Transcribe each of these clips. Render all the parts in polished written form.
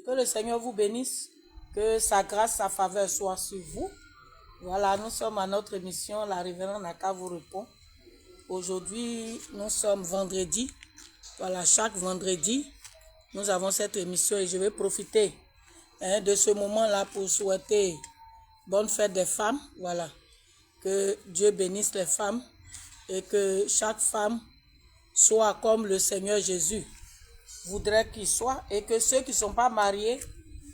Que le Seigneur vous bénisse, que sa grâce, sa faveur soit sur vous. Voilà, nous sommes à notre émission, la révérende Naka vous répond. Aujourd'hui, nous sommes vendredi. Voilà, chaque vendredi, nous avons cette émission et je vais profiter de ce moment-là pour souhaiter bonne fête des femmes. Voilà, que Dieu bénisse les femmes et que chaque femme soit comme le Seigneur Jésus voudrait qu'il soit et que ceux qui ne sont pas mariés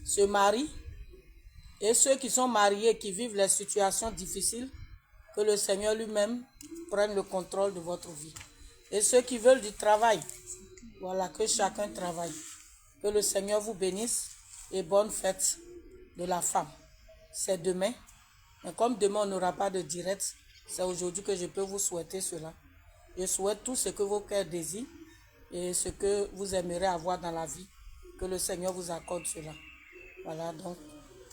se marient et ceux qui sont mariés, qui vivent les situations difficiles, que le Seigneur lui-même prenne le contrôle de votre vie. Et ceux qui veulent du travail, voilà, que chacun travaille. Que le Seigneur vous bénisse et bonne fête de la femme. C'est demain. Mais comme demain on n'aura pas de direct, c'est aujourd'hui que je peux vous souhaiter cela. Je souhaite tout ce que vos cœurs désirent et ce que vous aimeriez avoir dans la vie. Que le Seigneur vous accorde cela. Voilà, donc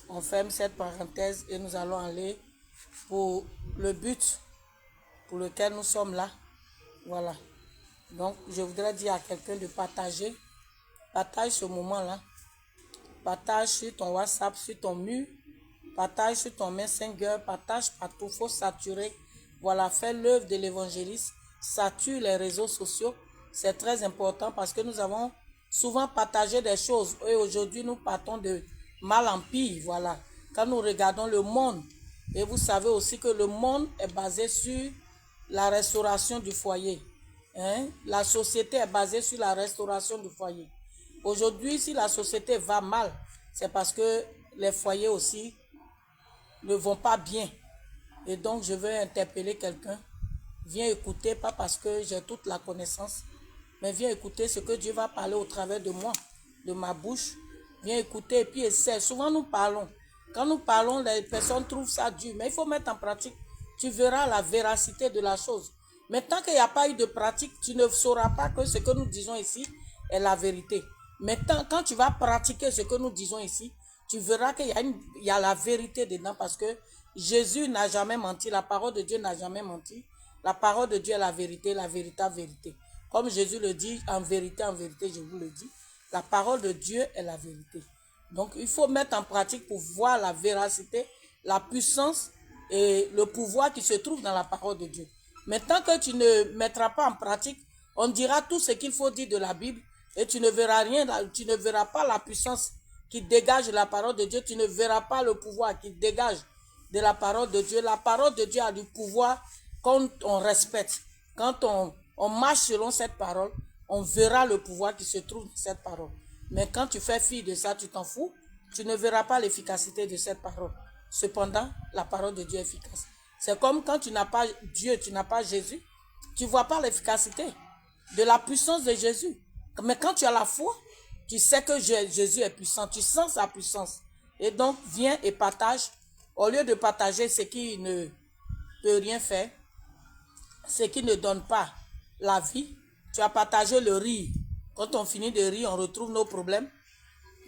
on ferme cette parenthèse et nous allons aller pour le but pour lequel nous sommes là. Voilà. Donc, je voudrais dire à quelqu'un de partager. Partage ce moment-là. Partage sur ton WhatsApp, sur ton mur. Partage sur ton Messenger. Partage partout. Il faut saturer. Voilà, fais l'œuvre de l'évangéliste. Sature les réseaux sociaux. C'est très important parce que nous avons souvent partagé des choses. Et aujourd'hui, nous partons de mal en pire. Voilà. Quand nous regardons le monde, et vous savez aussi que le monde est basé sur la restauration du foyer. La société est basée sur la restauration du foyer. Aujourd'hui, si la société va mal, c'est parce que les foyers aussi ne vont pas bien. Et donc, je veux interpeller quelqu'un. Viens écouter, pas parce que j'ai toute la connaissance, mais viens écouter ce que Dieu va parler au travers de moi, de ma bouche. Viens écouter et puis essaie. Souvent, nous parlons. Quand nous parlons, les personnes trouvent ça dur. Mais il faut mettre en pratique. Tu verras la véracité de la chose. Mais tant qu'il n'y a pas eu de pratique, tu ne sauras pas que ce que nous disons ici est la vérité. Mais quand tu vas pratiquer ce que nous disons ici, tu verras qu'il y a la vérité dedans parce que Jésus n'a jamais menti. La parole de Dieu n'a jamais menti. La parole de Dieu est la véritable vérité. Comme Jésus le dit, en vérité, je vous le dis, la parole de Dieu est la vérité. Donc, il faut mettre en pratique pour voir la véracité, la puissance et le pouvoir qui se trouve dans la parole de Dieu. Mais tant que tu ne mettras pas en pratique, on dira tout ce qu'il faut dire de la Bible et tu ne verras rien, tu ne verras pas la puissance qui dégage de la parole de Dieu, tu ne verras pas le pouvoir qui dégage de la parole de Dieu. La parole de Dieu a du pouvoir quand on respecte. Quand on marche selon cette parole, on verra le pouvoir qui se trouve dans cette parole. Mais quand tu fais fi de ça, tu t'en fous, tu ne verras pas l'efficacité de cette parole. Cependant, la parole de Dieu est efficace. C'est comme quand tu n'as pas Dieu, tu n'as pas Jésus, tu ne vois pas l'efficacité de la puissance de Jésus. Mais quand tu as la foi, tu sais que Jésus est puissant, tu sens sa puissance. Et donc, viens et partage. Au lieu de partager ce qui ne peut rien faire, ce qui ne donne pas la vie, tu as partagé le rire. Quand on finit de rire, on retrouve nos problèmes.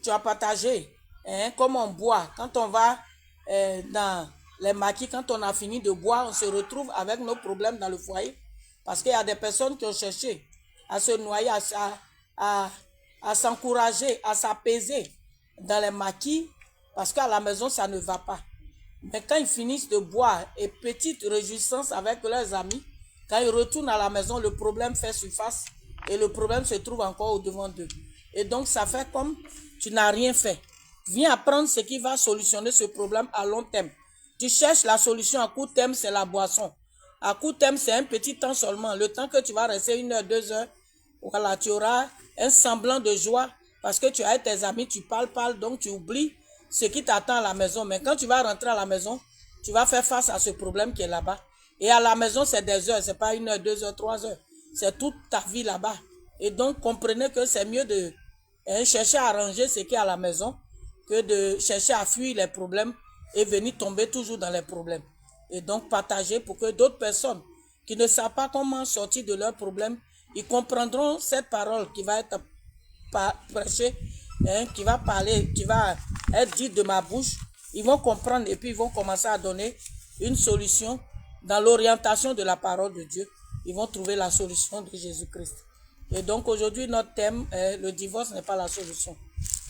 Tu as partagé comment on boit. Quand on va dans les maquis, quand on a fini de boire, on se retrouve avec nos problèmes dans le foyer. Parce qu'il y a des personnes qui ont cherché à se noyer, à s'encourager, à s'apaiser dans les maquis, parce qu'à la maison, ça ne va pas. Mais quand ils finissent de boire et petite réjouissance avec leurs amis, quand ils retournent à la maison, le problème fait surface et le problème se trouve encore au-devant d'eux. Et donc, ça fait comme tu n'as rien fait. Viens apprendre ce qui va solutionner ce problème à long terme. Tu cherches la solution à court terme, c'est la boisson. À court terme, c'est un petit temps seulement. Le temps que tu vas rester 1 heure, 2 heures, voilà, tu auras un semblant de joie parce que tu as tes amis, tu parles, donc tu oublies ce qui t'attend à la maison. Mais quand tu vas rentrer à la maison, tu vas faire face à ce problème qui est là-bas. Et à la maison, c'est des heures, c'est pas 1 heure, 2 heures, 3 heures. C'est toute ta vie là-bas. Et donc, comprenez que c'est mieux de chercher à arranger ce qui est à la maison que de chercher à fuir les problèmes et venir tomber toujours dans les problèmes. Et donc, partager pour que d'autres personnes qui ne savent pas comment sortir de leurs problèmes, ils comprendront cette parole qui va être prêchée, qui va parler, qui va être dite de ma bouche. Ils vont comprendre et puis ils vont commencer à donner une solution dans l'orientation de la parole de Dieu. Ils vont trouver la solution de Jésus-Christ. Et donc aujourd'hui, notre thème est le divorce n'est pas la solution.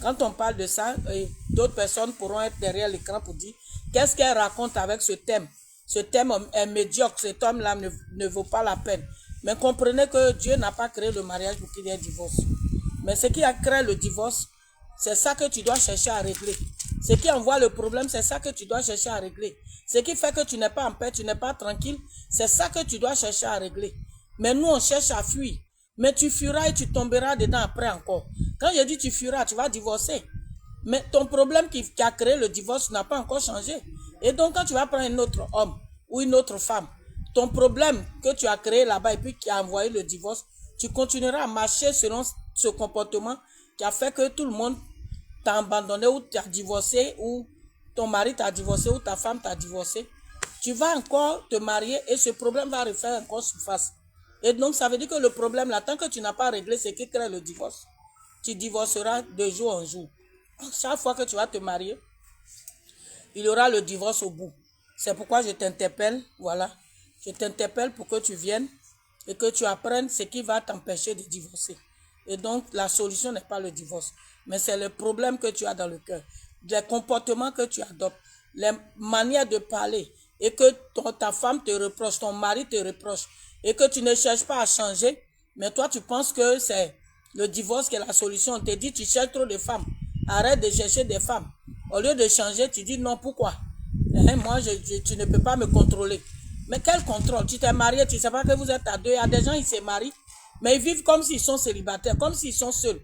Quand on parle de ça, d'autres personnes pourront être derrière l'écran pour dire qu'est-ce qu'elle raconte avec ce thème. Ce thème est médiocre, cet homme-là ne vaut pas la peine. Mais comprenez que Dieu n'a pas créé le mariage pour qu'il y ait divorce. Mais ce qui a créé le divorce, c'est ça que tu dois chercher à régler. Ce qui envoie le problème, c'est ça que tu dois chercher à régler. Ce qui fait que tu n'es pas en paix, tu n'es pas tranquille, c'est ça que tu dois chercher à régler. Mais nous, on cherche à fuir. Mais tu fuiras et tu tomberas dedans après encore. Quand je dis tu fuiras, tu vas divorcer. Mais ton problème qui a créé le divorce n'a pas encore changé. Et donc, quand tu vas prendre un autre homme ou une autre femme, ton problème que tu as créé là-bas et puis qui a envoyé le divorce, tu continueras à marcher selon ce comportement qui a fait que tout le monde t'a abandonné ou t'a divorcé ou ton mari t'a divorcé ou ta femme t'a divorcé. Tu vas encore te marier et ce problème va refaire encore surface. Et donc, ça veut dire que le problème là, tant que tu n'as pas réglé ce qui crée le divorce, tu divorceras de jour en jour. Chaque fois que tu vas te marier, il y aura le divorce au bout. C'est pourquoi je t'interpelle, voilà. Je t'interpelle pour que tu viennes et que tu apprennes ce qui va t'empêcher de divorcer. Et donc, la solution n'est pas le divorce, mais c'est le problème que tu as dans le cœur, les comportements que tu adoptes, les manières de parler, et que ta femme te reproche, ton mari te reproche, et que tu ne cherches pas à changer, mais toi, tu penses que c'est le divorce qui est la solution. On te dit, tu cherches trop de femmes. Arrête de chercher des femmes. Au lieu de changer, tu dis non, pourquoi? Moi, tu ne peux pas me contrôler. Mais quel contrôle? Tu t'es marié, tu ne sais pas que vous êtes à deux. Il y a des gens, ils se marient, mais ils vivent comme s'ils sont célibataires, comme s'ils sont seuls.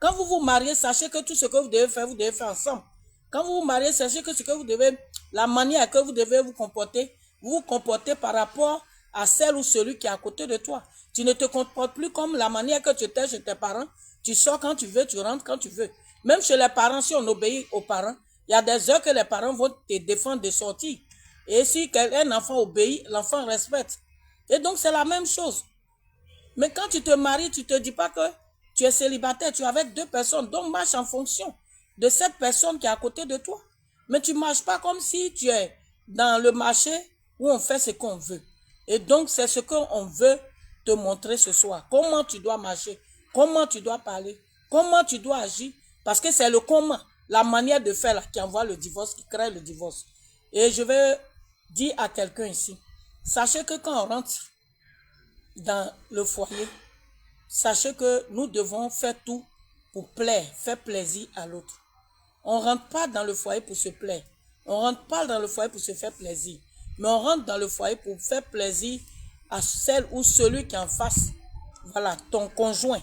Quand vous vous mariez, sachez que tout ce que vous devez faire ensemble. Quand vous vous mariez, sachez que ce que vous devez, la manière que vous devez vous comportez par rapport à celle ou celui qui est à côté de toi. Tu ne te comportes plus comme la manière que tu étais chez tes parents. Tu sors quand tu veux, tu rentres quand tu veux. Même chez les parents, si on obéit aux parents, il y a des heures que les parents vont te défendre de sortir. Et si un enfant obéit, l'enfant respecte. Et donc, c'est la même chose. Mais quand tu te maries, tu ne te dis pas que tu es célibataire, tu es avec deux personnes. Donc, marche en fonction de cette personne qui est à côté de toi. Mais tu ne marches pas comme si tu es dans le marché où on fait ce qu'on veut. Et donc, c'est ce qu'on veut te montrer ce soir. Comment tu dois marcher, comment tu dois parler, comment tu dois agir. Parce que c'est le comment, la manière de faire là, qui envoie le divorce, qui crée le divorce. Et je vais dire à quelqu'un ici, sachez que quand on rentre dans le foyer, sachez que nous devons faire tout pour plaire, faire plaisir à l'autre. On ne rentre pas dans le foyer pour se plaire. On ne rentre pas dans le foyer pour se faire plaisir. Mais on rentre dans le foyer pour faire plaisir à celle ou celui qui est en face. Voilà, ton conjoint.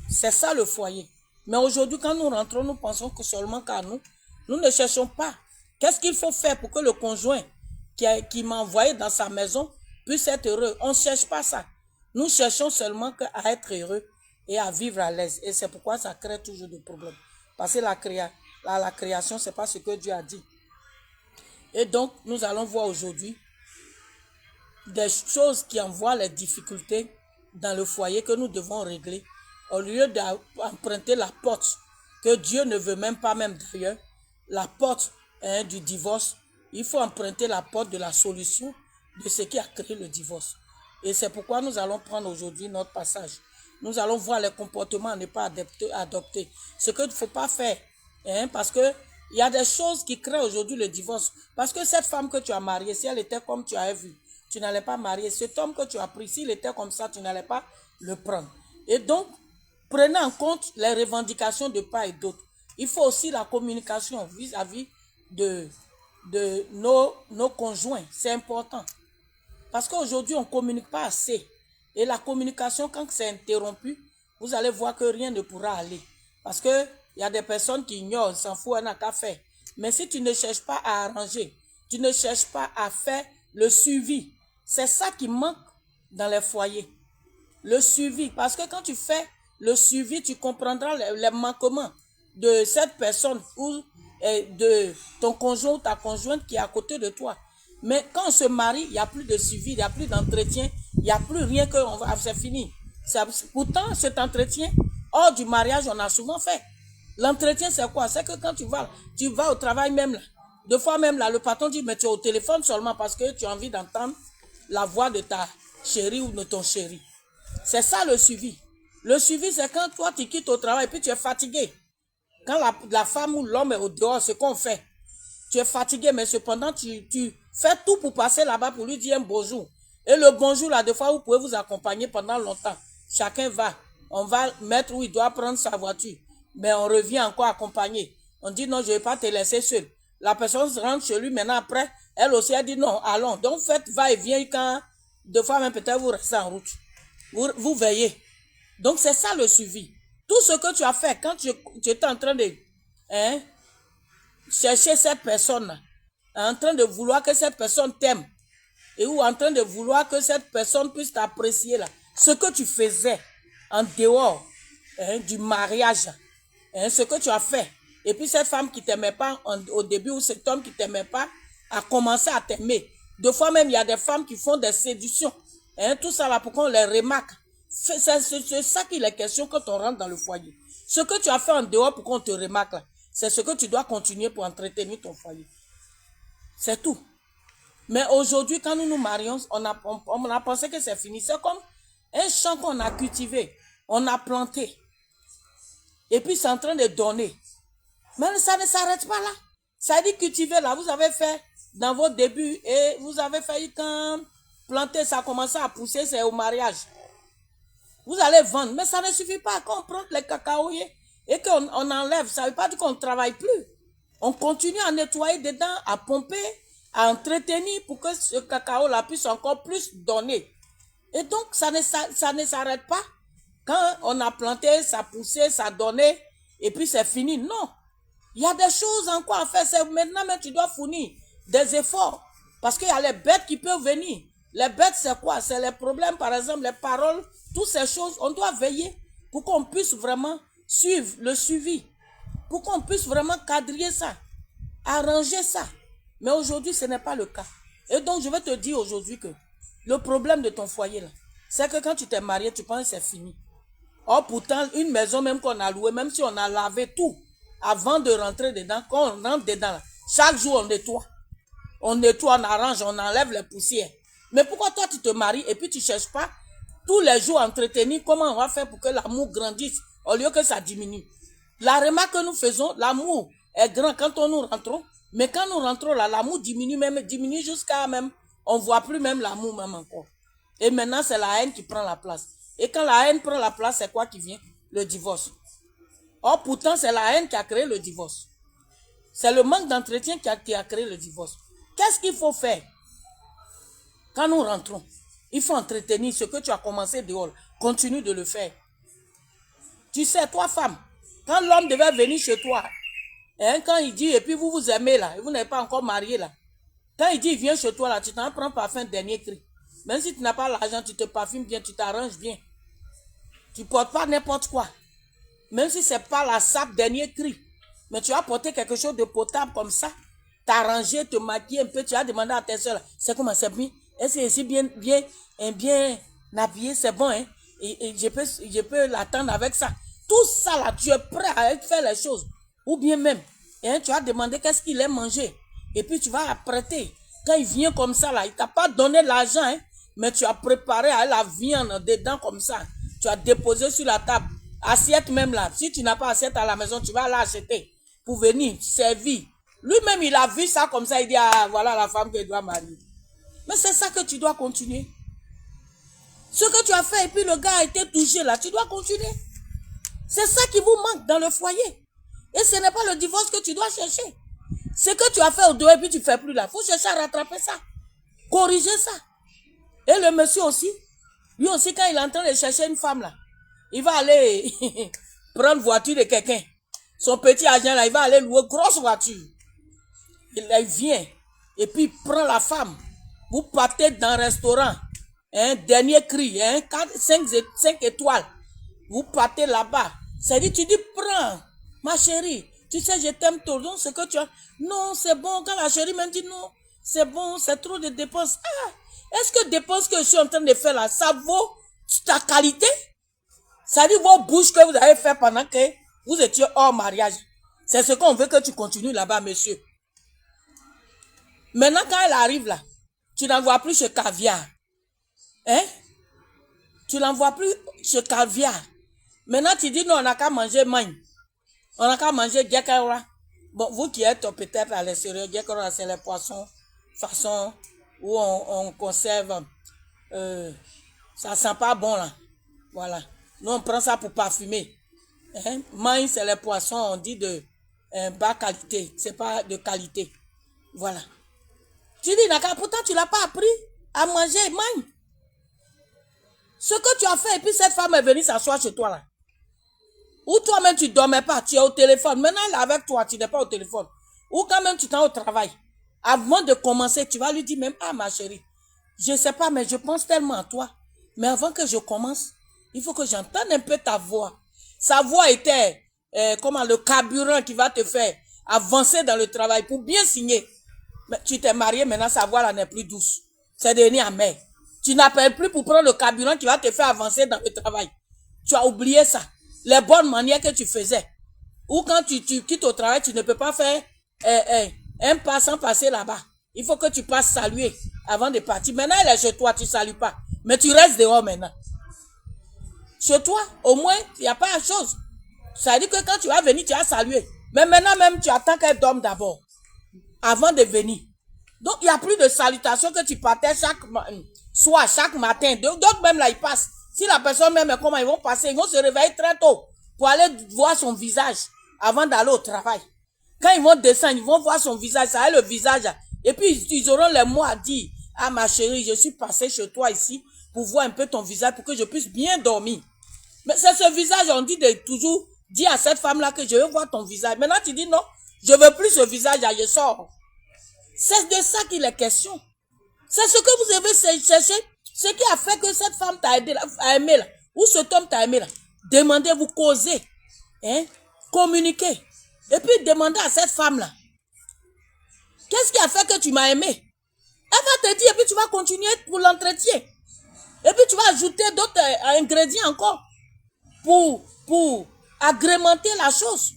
C'est ça le foyer. Mais aujourd'hui, quand nous rentrons, nous pensons que seulement qu'à nous. Nous ne cherchons pas. Qu'est-ce qu'il faut faire pour que le conjoint qui m'a envoyé dans sa maison puisse être heureux? On ne cherche pas ça. Nous cherchons seulement à être heureux et à vivre à l'aise. Et c'est pourquoi ça crée toujours des problèmes. Parce que la création, ce n'est pas ce que Dieu a dit. Et donc, nous allons voir aujourd'hui des choses qui envoient les difficultés dans le foyer que nous devons régler. Au lieu d'emprunter la porte que Dieu ne veut même pas, même d'ailleurs, la porte du divorce, il faut emprunter la porte de la solution de ce qui a créé le divorce. Et c'est pourquoi nous allons prendre aujourd'hui notre passage. Nous allons voir les comportements à ne pas adopter. Ce qu'il ne faut pas faire. Parce qu'il y a des choses qui créent aujourd'hui le divorce. Parce que cette femme que tu as mariée, si elle était comme tu avais vu, tu n'allais pas marier. Cet homme que tu as pris, s'il était comme ça, tu n'allais pas le prendre. Et donc, prenez en compte les revendications de part et d'autre. Il faut aussi la communication vis-à-vis de nos conjoints. C'est important. Parce qu'aujourd'hui, on ne communique pas assez. Et la communication, quand c'est interrompu, vous allez voir que rien ne pourra aller. Parce qu'il y a des personnes qui ignorent, s'en foutent, elle n'a qu'à faire. Mais si tu ne cherches pas à arranger, tu ne cherches pas à faire le suivi, c'est ça qui manque dans les foyers. Le suivi. Parce que quand tu fais le suivi, tu comprendras les manquements de cette personne ou de ton conjoint ou ta conjointe qui est à côté de toi. Mais quand on se marie, il n'y a plus de suivi, il n'y a plus d'entretien, il n'y a plus rien que c'est fini. Pourtant, cet entretien, hors du mariage, on a souvent fait. L'entretien, c'est quoi? C'est que quand tu vas au travail même là, deux fois même là, le patron dit, mais tu es au téléphone seulement parce que tu as envie d'entendre la voix de ta chérie ou de ton chéri. C'est ça le suivi. Le suivi, c'est quand toi, tu quittes au travail et puis tu es fatigué. Quand la femme ou l'homme est au dehors, ce qu'on fait, tu es fatigué, mais cependant, tu fais tout pour passer là-bas pour lui dire un bonjour. Et le bonjour, là, des fois, vous pouvez vous accompagner pendant longtemps. Chacun va. On va mettre où il doit prendre sa voiture. Mais on revient encore accompagné. On dit non, je ne vais pas te laisser seul. La personne rentre chez lui, maintenant après, elle aussi, elle dit non, allons. Donc, faites va-et-vient quand, deux fois même peut-être, vous restez en route. Vous veillez. Donc, c'est ça le suivi. Tout ce que tu as fait quand tu étais en train de chercher cette personne-là, en train de vouloir que cette personne t'aime, et ou en train de vouloir que cette personne puisse t'apprécier là, ce que tu faisais en dehors du mariage, ce que tu as fait, et puis cette femme qui ne t'aimait pas au début, ou cet homme qui ne t'aimait pas, a commencé à t'aimer. Deux fois même, il y a des femmes qui font des séductions. Tout ça là, pour qu'on les remarque. C'est ça qu'il est question quand on rentre dans le foyer. Ce que tu as fait en dehors pour qu'on te remarque là, c'est ce que tu dois continuer pour entretenir ton foyer. C'est tout. Mais aujourd'hui, quand nous nous marions, on a pensé que c'est fini. C'est comme un champ qu'on a cultivé, on a planté. Et puis c'est en train de donner. Mais ça ne s'arrête pas là. Ça dit cultiver là, vous avez fait dans vos débuts et vous avez fait quand planter, ça a commencé à pousser, c'est au mariage. Vous allez vendre, mais ça ne suffit pas. Quand on prend les cacaoyers et qu'on enlève, ça ne veut pas dire qu'on ne travaille plus. On continue à nettoyer dedans, à pomper, à entretenir pour que ce cacao-là puisse encore plus donner. Et donc, ça ne s'arrête pas. Quand on a planté, ça a poussé, ça a donné, et puis c'est fini. Non. Il y a des choses encore à faire. C'est maintenant, mais tu dois fournir des efforts. Parce qu'il y a les bêtes qui peuvent venir. Les bêtes, c'est quoi? C'est les problèmes, par exemple, les paroles, toutes ces choses. On doit veiller pour qu'on puisse vraiment suivre le suivi. Pour qu'on puisse vraiment quadriller ça. Arranger ça. Mais aujourd'hui, ce n'est pas le cas. Et donc, je vais te dire aujourd'hui que le problème de ton foyer, là, c'est que quand tu t'es marié, tu penses que c'est fini. Or, pourtant, une maison même qu'on a louée, même si on a lavé tout, avant de rentrer dedans, quand on rentre dedans, là, chaque jour, on nettoie. On nettoie, on arrange, on enlève les poussières. Mais pourquoi toi, tu te maries et puis tu ne cherches pas tous les jours à entretenir comment on va faire pour que l'amour grandisse au lieu que ça diminue? La remarque que nous faisons, l'amour est grand quand nous rentrons, mais quand nous rentrons là, l'amour diminue jusqu'à même, on ne voit plus même l'amour même encore. Et maintenant, c'est la haine qui prend la place. Et quand la haine prend la place, c'est quoi qui vient? Le divorce. Or, pourtant, c'est la haine qui a créé le divorce. C'est le manque d'entretien qui a créé le divorce. Qu'est-ce qu'il faut faire? Quand nous rentrons, il faut entretenir ce que tu as commencé dehors. Continue de le faire. Tu sais, toi, femme, quand l'homme devait venir chez toi, quand il dit, et puis vous vous aimez là, et vous n'êtes pas encore marié là, quand il dit, il vient chez toi là, tu t'en prends parfum dernier cri. Même si tu n'as pas l'argent, tu te parfumes bien, tu t'arranges bien. Tu ne portes pas n'importe quoi. Même si ce n'est pas la sape dernier cri. Mais tu as porté quelque chose de potable comme ça. T'arranger, te maquiller un peu, tu as demandé à tes soeurs, c'est comment, c'est bien? Est-ce que c'est bien habillé, c'est bon, hein? Et je peux l'attendre avec ça. Tout ça là, tu es prêt à faire les choses. Ou bien même, tu as demandé qu'est-ce qu'il aime manger. Et puis tu vas apprêter. Quand il vient comme ça là, il t'a pas donné l'argent, hein? Mais tu as préparé à la viande dedans comme ça. Tu as déposé sur la table. Assiette même là. Si tu n'as pas assiette à la maison, tu vas l'acheter pour venir servir. Lui-même, il a vu ça comme ça. Il dit, ah, voilà la femme que je dois marier. Mais c'est ça que tu dois continuer. Ce que tu as fait et puis le gars a été touché là, tu dois continuer. C'est ça qui vous manque dans le foyer. Et ce n'est pas le divorce que tu dois chercher. Ce que tu as fait au dehors et puis tu ne fais plus là. Il faut chercher à rattraper ça. Corriger ça. Et le monsieur aussi, lui aussi quand il est en train de chercher une femme là, il va aller prendre voiture de quelqu'un. Son petit agent là, il va aller louer une grosse voiture. Il vient et puis il prend la femme. Vous partez dans un restaurant. Dernier cri, 5 étoiles. Vous partez là-bas. C'est-à-dire, tu dis, prends, ma chérie. Tu sais, je t'aime trop. Donc, ce que tu as. Non, c'est bon. Quand la chérie me dit non, c'est bon, c'est trop de dépenses. Ah, est-ce que dépenses que je suis en train de faire là, ça vaut ta qualité? Ça dit vos bouches que vous avez fait pendant que vous étiez hors mariage. C'est ce qu'on veut que tu continues là-bas, monsieur. Maintenant, quand elle arrive là, tu n'en vois plus ce caviar. Tu n'en vois plus ce caviar. Maintenant, tu dis non, on n'a qu'à manger magne. On n'a qu'à manger Gekara. Bon, vous qui êtes peut-être à l'extérieur, Gekara, c'est les poissons façon où on conserve. Ça sent pas bon là. Voilà. Nous, on prend ça pour parfumer. Hein? Maïs, c'est les poissons, on dit de bas qualité. C'est pas de qualité. Voilà. Tu dis, Naka, pourtant tu l'as pas appris à manger, maïs. Ce que tu as fait, et puis cette femme est venue s'asseoir chez toi là. Ou toi-même tu dormais pas, tu es au téléphone. Maintenant elle est avec toi, tu n'es pas au téléphone. Ou quand même tu t'en au travail. Avant de commencer, tu vas lui dire même, ah ma chérie, je sais pas, mais je pense tellement à toi. Mais avant que je commence, il faut que j'entende un peu ta voix. Sa voix était comment le carburant qui va te faire avancer dans le travail pour bien signer. Mais tu t'es marié, maintenant sa voix là n'est plus douce. C'est devenu amer. Tu n'appelles plus pour prendre le carburant qui va te faire avancer dans le travail. Tu as oublié ça. Les bonnes manières que tu faisais. Ou quand tu quittes au travail, tu ne peux pas faire un pas sans passer là-bas. Il faut que tu passes saluer avant de partir. Maintenant, elle est chez toi, tu ne salues pas. Mais tu restes dehors maintenant. Chez toi, au moins, il n'y a pas la chose. Ça veut dire que quand tu vas venir, tu vas saluer. Mais maintenant même, tu attends qu'elle dorme d'abord. Avant de venir. Donc, il n'y a plus de salutation que tu partais chaque soir, chaque matin. D'autres même là, ils passent. Si la personne même, comment ils vont passer, ils vont se réveiller très tôt pour aller voir son visage avant d'aller au travail. Quand ils vont descendre, ils vont voir son visage, ça a le visage. Et puis, ils auront les mots à dire. Ah, ma chérie, je suis passé chez toi ici pour voir un peu ton visage pour que je puisse bien dormir. Mais c'est ce visage, on dit de toujours dire à cette femme-là que je veux voir ton visage. Maintenant, tu dis non, je veux plus ce visage-là, je sors. C'est de ça qu'il est question. C'est ce que vous avez cherché, ce qui a fait que cette femme t'a aimé là, ou cet homme t'a aimé là. Demandez, vous causez, hein, communiquez. Et puis demandez à cette femme là, qu'est-ce qui a fait que tu m'as aimé? Elle va te dire, et puis tu vas continuer pour l'entretien. Et puis tu vas ajouter d'autres ingrédients encore pour agrémenter la chose.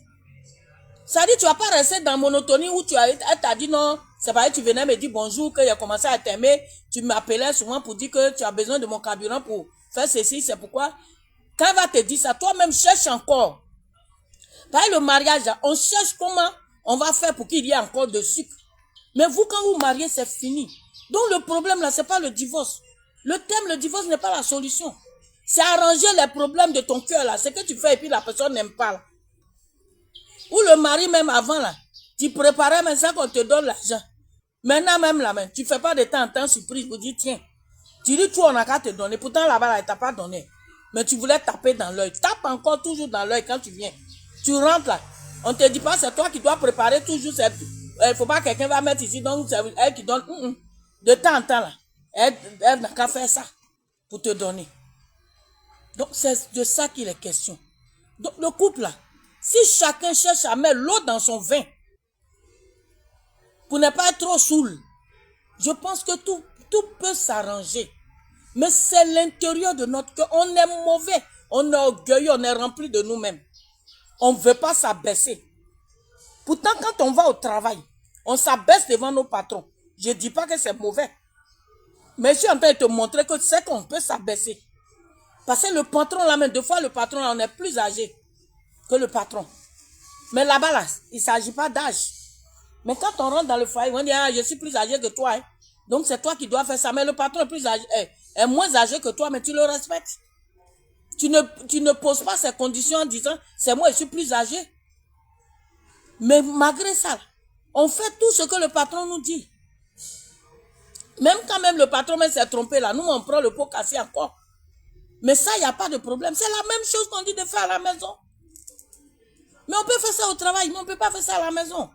Ça dit, tu vas pas rester dans monotonie où elle t'a dit non, c'est pareil, tu venais me dire bonjour, qu'il a commencé à t'aimer, tu m'appelais souvent pour dire que tu as besoin de mon carburant pour faire ceci, c'est pourquoi, quand elle va te dire ça, toi-même cherche encore. Par le mariage, on cherche comment on va faire pour qu'il y ait encore de sucre. Mais vous, quand vous mariez, c'est fini. Donc le problème là, c'est pas le divorce. Le divorce n'est pas la solution. C'est arranger les problèmes de ton cœur là, c'est que tu fais et puis la personne n'aime pas là. Ou le mari même avant là, tu préparais même ça qu'on te donne l'argent. Maintenant même là, tu ne fais pas de temps en temps surprise pour dire tiens, tu dis tout on n'a qu'à te donner. Pourtant là-bas là, il t'a pas donné. Mais tu voulais taper dans l'œil. Tape encore toujours dans l'œil quand tu viens. Tu rentres là. On ne te dit pas c'est toi qui dois préparer toujours cette... Il ne faut pas que quelqu'un va mettre ici, donc c'est elle qui donne. De temps en temps là, elle n'a qu'à faire ça pour te donner. Donc c'est de ça qu'il est question. Donc le couple là, si chacun cherche à mettre l'eau dans son vin, pour ne pas être trop saoul, je pense que tout peut s'arranger. Mais c'est l'intérieur de notre cœur. On est mauvais, on est orgueilleux, on est rempli de nous-mêmes. On ne veut pas s'abaisser. Pourtant, quand on va au travail, on s'abaisse devant nos patrons. Je ne dis pas que c'est mauvais. Mais je suis en train de te montrer que c'est qu'on peut s'abaisser. Parce que le patron, là même, deux fois le patron, là, on est plus âgé que le patron. Mais là-bas, là, il ne s'agit pas d'âge. Mais quand on rentre dans le foyer, on dit, ah, je suis plus âgé que toi. Hein. Donc, c'est toi qui dois faire ça. Mais le patron est, plus âgé, est moins âgé que toi, mais tu le respectes. Tu ne poses pas ces conditions en disant, c'est moi, je suis plus âgé. Mais malgré ça, on fait tout ce que le patron nous dit. Même quand même le patron s'est trompé là, nous on prend le pot cassé encore. Mais ça, il n'y a pas de problème. C'est la même chose qu'on dit de faire à la maison. Mais on peut faire ça au travail, mais on ne peut pas faire ça à la maison.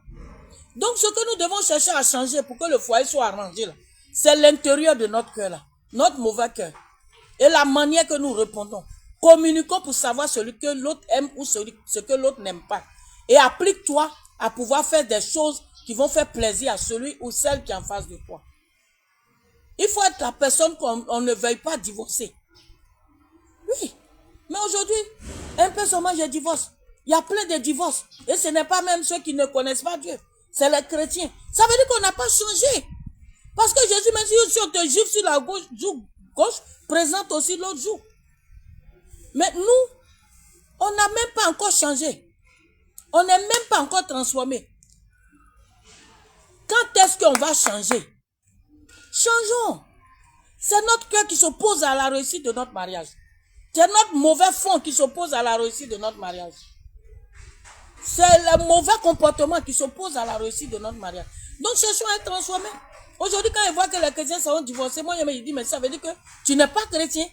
Donc ce que nous devons chercher à changer pour que le foyer soit arrangé, c'est l'intérieur de notre cœur là, notre mauvais cœur. Et la manière que nous répondons. Communiquons pour savoir celui que l'autre aime ou ce que l'autre n'aime pas. Et applique-toi à pouvoir faire des choses qui vont faire plaisir à celui ou celle qui est en face de toi. Il faut être la personne qu'on ne veuille pas divorcer. Oui. Mais aujourd'hui, un peu seulement je divorce. Il y a plein de divorces. Et ce n'est pas même ceux qui ne connaissent pas Dieu. C'est les chrétiens. Ça veut dire qu'on n'a pas changé. Parce que Jésus, même si on te gifle sur la gauche, présente aussi l'autre joue. Mais nous, on n'a même pas encore changé. On n'est même pas encore transformé. Quand est-ce qu'on va changer? Changeons. C'est notre cœur qui s'oppose à la réussite de notre mariage. C'est notre mauvais fond qui s'oppose à la réussite de notre mariage. C'est le mauvais comportement qui s'oppose à la réussite de notre mariage. Donc, cherchons à être transformés. Aujourd'hui, quand ils voient que les chrétiens sont divorcés, moi, je me dis, mais ça veut dire que tu n'es pas chrétien.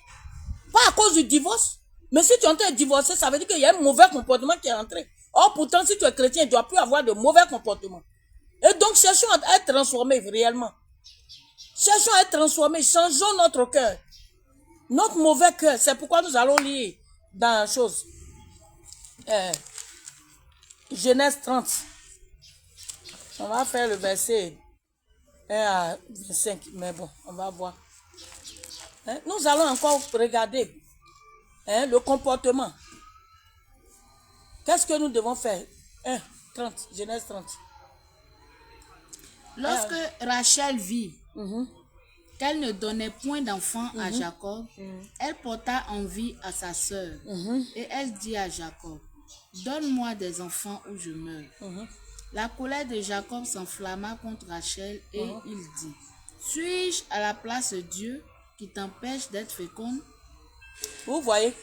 Pas à cause du divorce. Mais si tu es en train de divorcer, ça veut dire qu'il y a un mauvais comportement qui est entré. Or, pourtant, si tu es chrétien, tu ne dois plus avoir de mauvais comportement. Et donc, cherchons à être transformés réellement. Cherchons à être transformés. Changeons notre cœur. Notre mauvais cœur. C'est pourquoi nous allons lire dans la chose. Genèse 30. On va faire le verset 1 à 25. Mais bon, on va voir. Nous allons encore regarder le comportement. Qu'est-ce que nous devons faire? 1, 30, Genèse 30. Lorsque Rachel vit qu'elle ne donnait point d'enfant à Jacob, elle porta envie à sa sœur et elle dit à Jacob, donne-moi des enfants ou je meurs. La colère de Jacob s'enflamma contre Rachel et il dit, suis-je à la place de Dieu qui t'empêche d'être féconde? Vous voyez,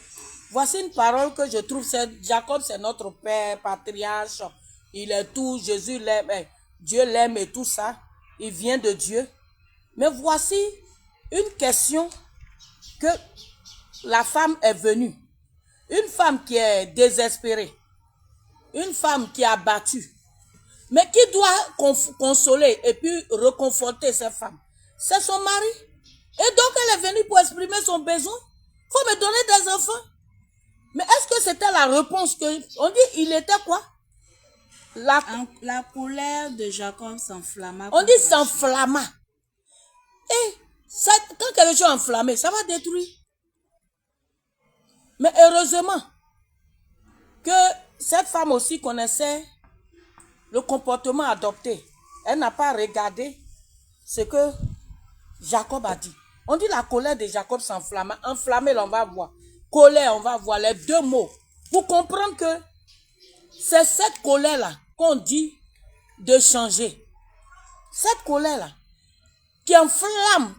voici une parole que je trouve, Jacob c'est notre père, patriarche, il est tout, Jésus l'aime, Dieu l'aime et tout ça, il vient de Dieu. Mais voici une question que la femme est venue. Une femme qui est désespérée, une femme qui est abattue, mais qui doit consoler et puis réconforter cette femme. C'est son mari. Et donc elle est venue pour exprimer son besoin. Il faut me donner des enfants. Mais est-ce que c'était la réponse que... On dit, il était quoi? La colère de Jacob s'enflamma. On dit s'enflamma. Et quand quelque chose est enflammé, ça va détruire. Mais heureusement que cette femme aussi connaissait le comportement adopté. Elle n'a pas regardé ce que Jacob a dit. On dit la colère de Jacob s'enflamma. Enflammé, on va voir. Colère, on va voir les deux mots. Pour comprendre que c'est cette colère-là qu'on dit de changer. Cette colère-là qui enflamme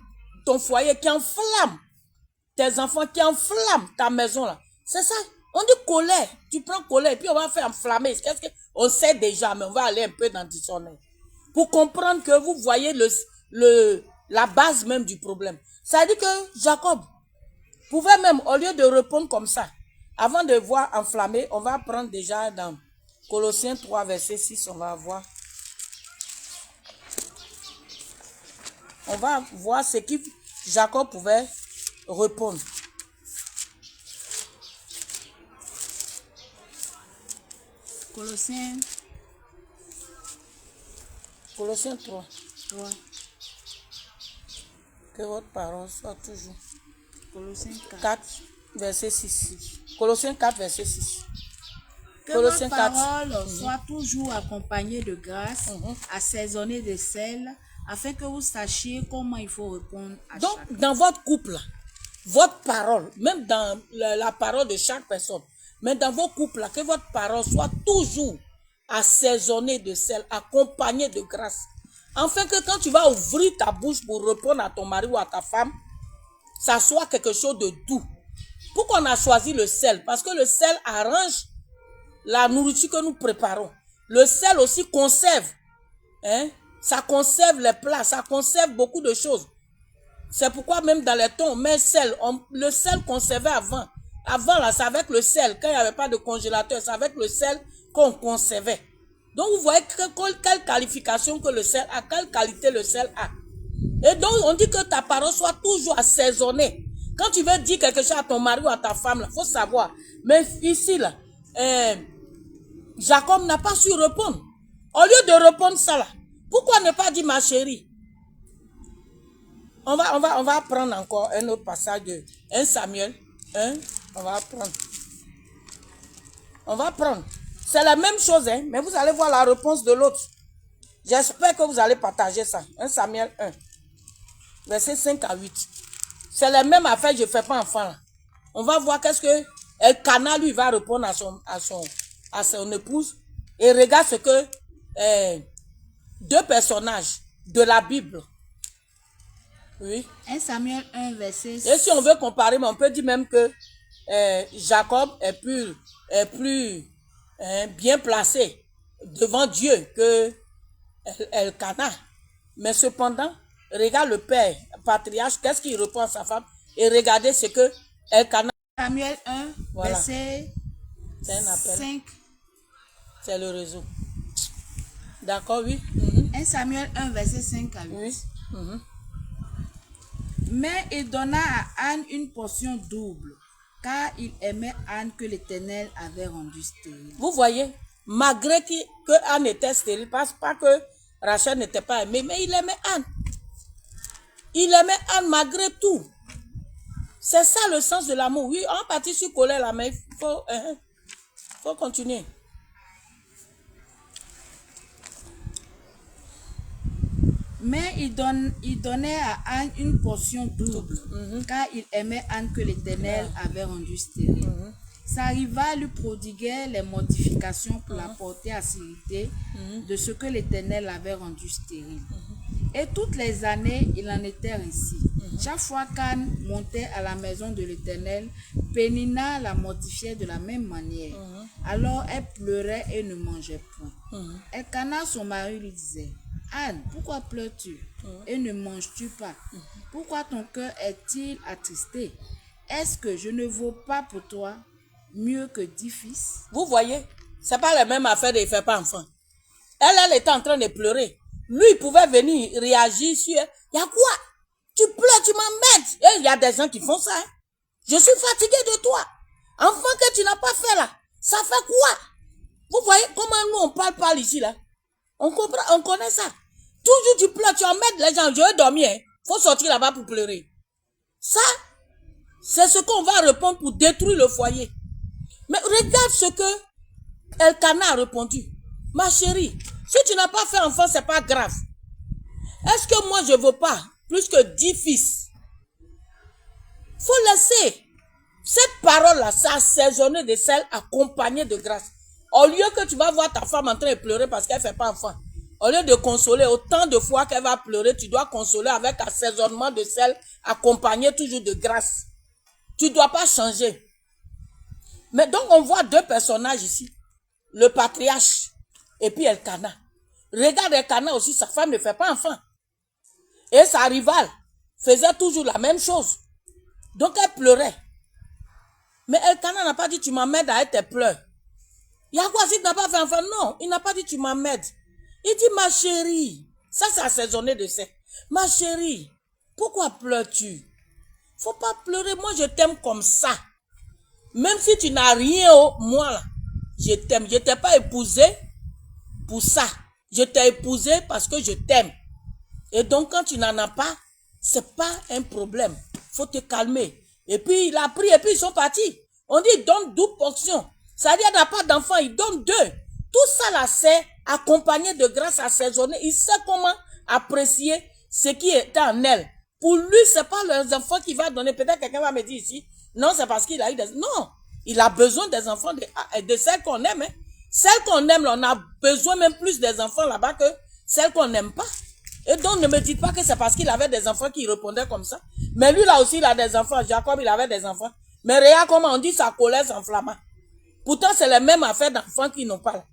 ton foyer, qui enflamme tes enfants, qui enflamme ta maison-là. C'est ça. On dit colère. Tu prends colère et puis on va faire enflammer. Qu'est-ce que on sait déjà, mais on va aller un peu dans le dictionnaire. Pour comprendre que vous voyez la base même du problème. Ça veut dire que Jacob pouvait même, au lieu de répondre comme ça, avant de voir enflammer, on va prendre déjà dans Colossiens 3, verset 6, on va voir. On va voir ce que Jacob pouvait répondre. Colossiens 3. Ouais. Que votre parole soit toujours. Colossiens 4, verset 6. Colossiens 4, verset 6. Que votre parole soit toujours accompagnée de grâce, assaisonnée de sel, afin que vous sachiez comment il faut répondre à donc, chacun. dans votre couple, votre parole, même dans la parole de chaque personne, mais dans vos couples, que votre parole soit toujours assaisonnée de sel, accompagnée de grâce. Afin que quand tu vas ouvrir ta bouche pour répondre à ton mari ou à ta femme, ça soit quelque chose de doux. Pourquoi on a choisi le sel? Parce que le sel arrange la nourriture que nous préparons. Le sel aussi conserve. Ça conserve les plats, ça conserve beaucoup de choses. C'est pourquoi même dans les thons, on met sel. Le sel conservait avant. Avant, là, c'est avec le sel. Quand il n'y avait pas de congélateur, c'est avec le sel qu'on conservait. Donc, vous voyez quelle qualification que le sel a, quelle qualité le sel a. Et donc, on dit que ta parole soit toujours assaisonnée. Quand tu veux dire quelque chose à ton mari ou à ta femme, il faut savoir. Mais ici, là, Jacob n'a pas su répondre. Au lieu de répondre ça, là, pourquoi ne pas dire ma chérie? On va prendre encore un autre passage de 1 Samuel 1. On va prendre. C'est la même chose, hein, mais vous allez voir la réponse de l'autre. J'espère que vous allez partager ça. 1 Samuel 1. Verset 5 à 8. C'est la même affaire, je ne fais pas enfant. Là. On va voir qu'est-ce que Elkana, lui, va répondre à son épouse. Et regarde ce que deux personnages de la Bible. Oui. 1 Samuel 1, verset... Et si on veut comparer, on peut dire même que Jacob est plus bien placé devant Dieu que Elkanah. Mais cependant, regarde le père, patriarche, qu'est-ce qu'il répond à sa femme? Et regardez ce que Elkanah... Samuel 1, voilà. verset 5. C'est le réseau. D'accord, oui. 1 Samuel 1, verset 5 à 8. Oui. Mais il donna à Anne une portion double, car il aimait Anne que l'Éternel avait rendue stérile. Vous voyez, malgré que Anne était stérile, pas que Rachel n'était pas aimée, mais il aimait Anne. Il aimait Anne malgré tout. C'est ça le sens de l'amour. Oui, on partit sur colère là, mais il faut continuer. Mais il donnait à Anne une portion double, car il aimait Anne que l'Éternel avait rendue stérile. Sa rivale lui prodiguait les mortifications pour la porter à s'irriter de ce que l'Éternel avait rendu stérile. Et toutes les années, il en était ainsi. Chaque fois qu'Anne montait à la maison de l'Éternel, Pénina la mortifiait de la même manière. Alors elle pleurait et ne mangeait point. Elkanah, son mari, lui disait: Anne, pourquoi pleures-tu et ne manges-tu pas? Pourquoi ton cœur est-il attristé? Est-ce que je ne vaux pas pour toi mieux que 10 fils? Vous voyez, c'est pas la même affaire de ne faire pas enfant. Elle était en train de pleurer. Lui, il pouvait venir réagir sur elle. Il y a quoi? Tu pleures, tu m'embêtes. Et il y a des gens qui font ça. Hein? Je suis fatigué de toi. Enfant que tu n'as pas fait là, ça fait quoi? Vous voyez comment nous on parle ici là? On comprend, on connaît ça. Toujours tu pleures, tu embêtes les gens. Je vais dormir. Hein? Faut sortir là-bas pour pleurer. Ça, c'est ce qu'on va répondre pour détruire le foyer. Mais regarde ce que Elkanah a répondu. Ma chérie, si tu n'as pas fait enfant, c'est pas grave. Est-ce que moi je veux pas plus que 10 fils? Faut laisser. Cette parole-là, ça assaisonné de sel accompagné de grâce. Au lieu que tu vas voir ta femme en train de pleurer parce qu'elle ne fait pas enfant, au lieu de consoler autant de fois qu'elle va pleurer, tu dois consoler avec assaisonnement de sel accompagné toujours de grâce. Tu ne dois pas changer. Mais donc on voit deux personnages ici. Le patriarche et puis Elkanah. Regarde Elkanah aussi, sa femme ne fait pas enfant. Et sa rivale faisait toujours la même chose. Donc elle pleurait. Mais Elkanah n'a pas dit tu m'emmènes à tes pleurs. Il y a quoi si tu n'as pas fait enfant? Non, il n'a pas dit tu m'emmènes. Il dit ma chérie. Ça c'est assaisonné de ça. Ma chérie, pourquoi pleures-tu? Faut pas pleurer, moi je t'aime comme ça. Même si tu n'as rien moi là, je t'aime. Je ne t'ai pas épousé pour ça. Je t'ai épousé parce que je t'aime. Et donc quand tu n'en as pas, c'est pas un problème. Faut te calmer. Et puis il a pris et puis ils sont partis. On dit donne 12 portions. Ça veut dire qu'il n'a pas d'enfant, il donne 2. Tout ça là c'est accompagné de grâce assaisonnée. Il sait comment apprécier ce qui est en elle. Pour lui, c'est pas les enfants qu'il va donner. Peut-être quelqu'un va me dire ici, non, c'est parce qu'il a eu des... Non, il a besoin des enfants de celles qu'on aime. Hein. Celles qu'on aime, là, on a besoin même plus des enfants là-bas que celles qu'on n'aime pas. Et donc, ne me dites pas que c'est parce qu'il avait des enfants qui répondaient comme ça. Mais lui, là aussi, il a des enfants. Jacob, il avait des enfants. Mais regarde comment on dit sa colère s'enflamma. Pourtant, c'est les mêmes affaires d'enfants qui n'ont pas. Là.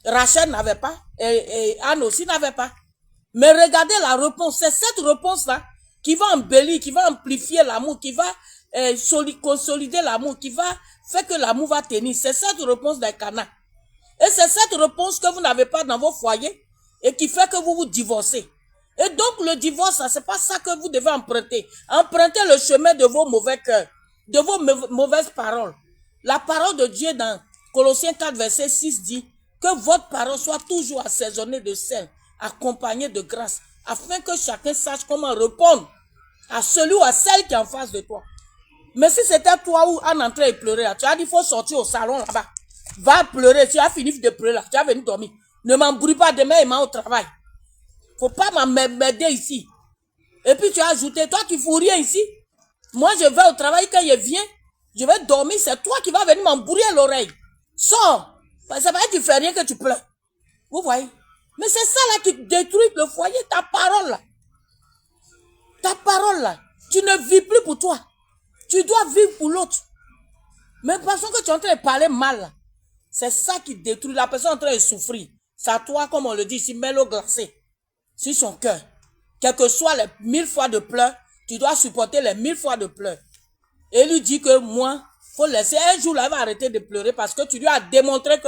Rachel n'avait pas. Et Anne aussi n'avait pas. Mais regardez la réponse. C'est cette réponse-là qui va embellir, qui va amplifier l'amour, qui va consolider l'amour, qui va faire que l'amour va tenir. C'est cette réponse d'Elkanah. Et c'est cette réponse que vous n'avez pas dans vos foyers et qui fait que vous vous divorcez. Et donc le divorce, c'est pas ça que vous devez emprunter. Empruntez le chemin de vos mauvais cœurs, de vos mauvaises paroles. La parole de Dieu dans Colossiens 4, verset 6 dit que votre parole soit toujours assaisonnée de sel, accompagnée de grâce, afin que chacun sache comment répondre à celui ou à celle qui est en face de toi. Mais si c'était toi ou en entrée et pleurer, là, tu as dit il faut sortir au salon là-bas. Va pleurer, tu as fini de pleurer là, tu as venu dormir. Ne m'embrouille pas demain et au travail. Faut pas m'aider ici. Et puis tu as ajouté, toi tu fous rien ici. Moi je vais au travail, quand je viens, je vais dormir, c'est toi qui vas venir m'embrouiller l'oreille. Sors, Ça va être tu fais rien que tu pleures. Vous voyez? Mais c'est ça là qui détruit le foyer, ta parole là. Ta parole là. Tu ne vis plus pour toi. Tu dois vivre pour l'autre. Mais parce que tu es en train de parler mal là. C'est ça qui détruit. La personne en train de souffrir. C'est à toi, comme on le dit, si met l'eau glacée sur son cœur. Quel que soit les 1000 fois de pleurs, tu dois supporter les 1000 fois de pleurs. Et lui dit que moi, faut laisser. Un jour là, elle va arrêter de pleurer parce que tu lui as démontré que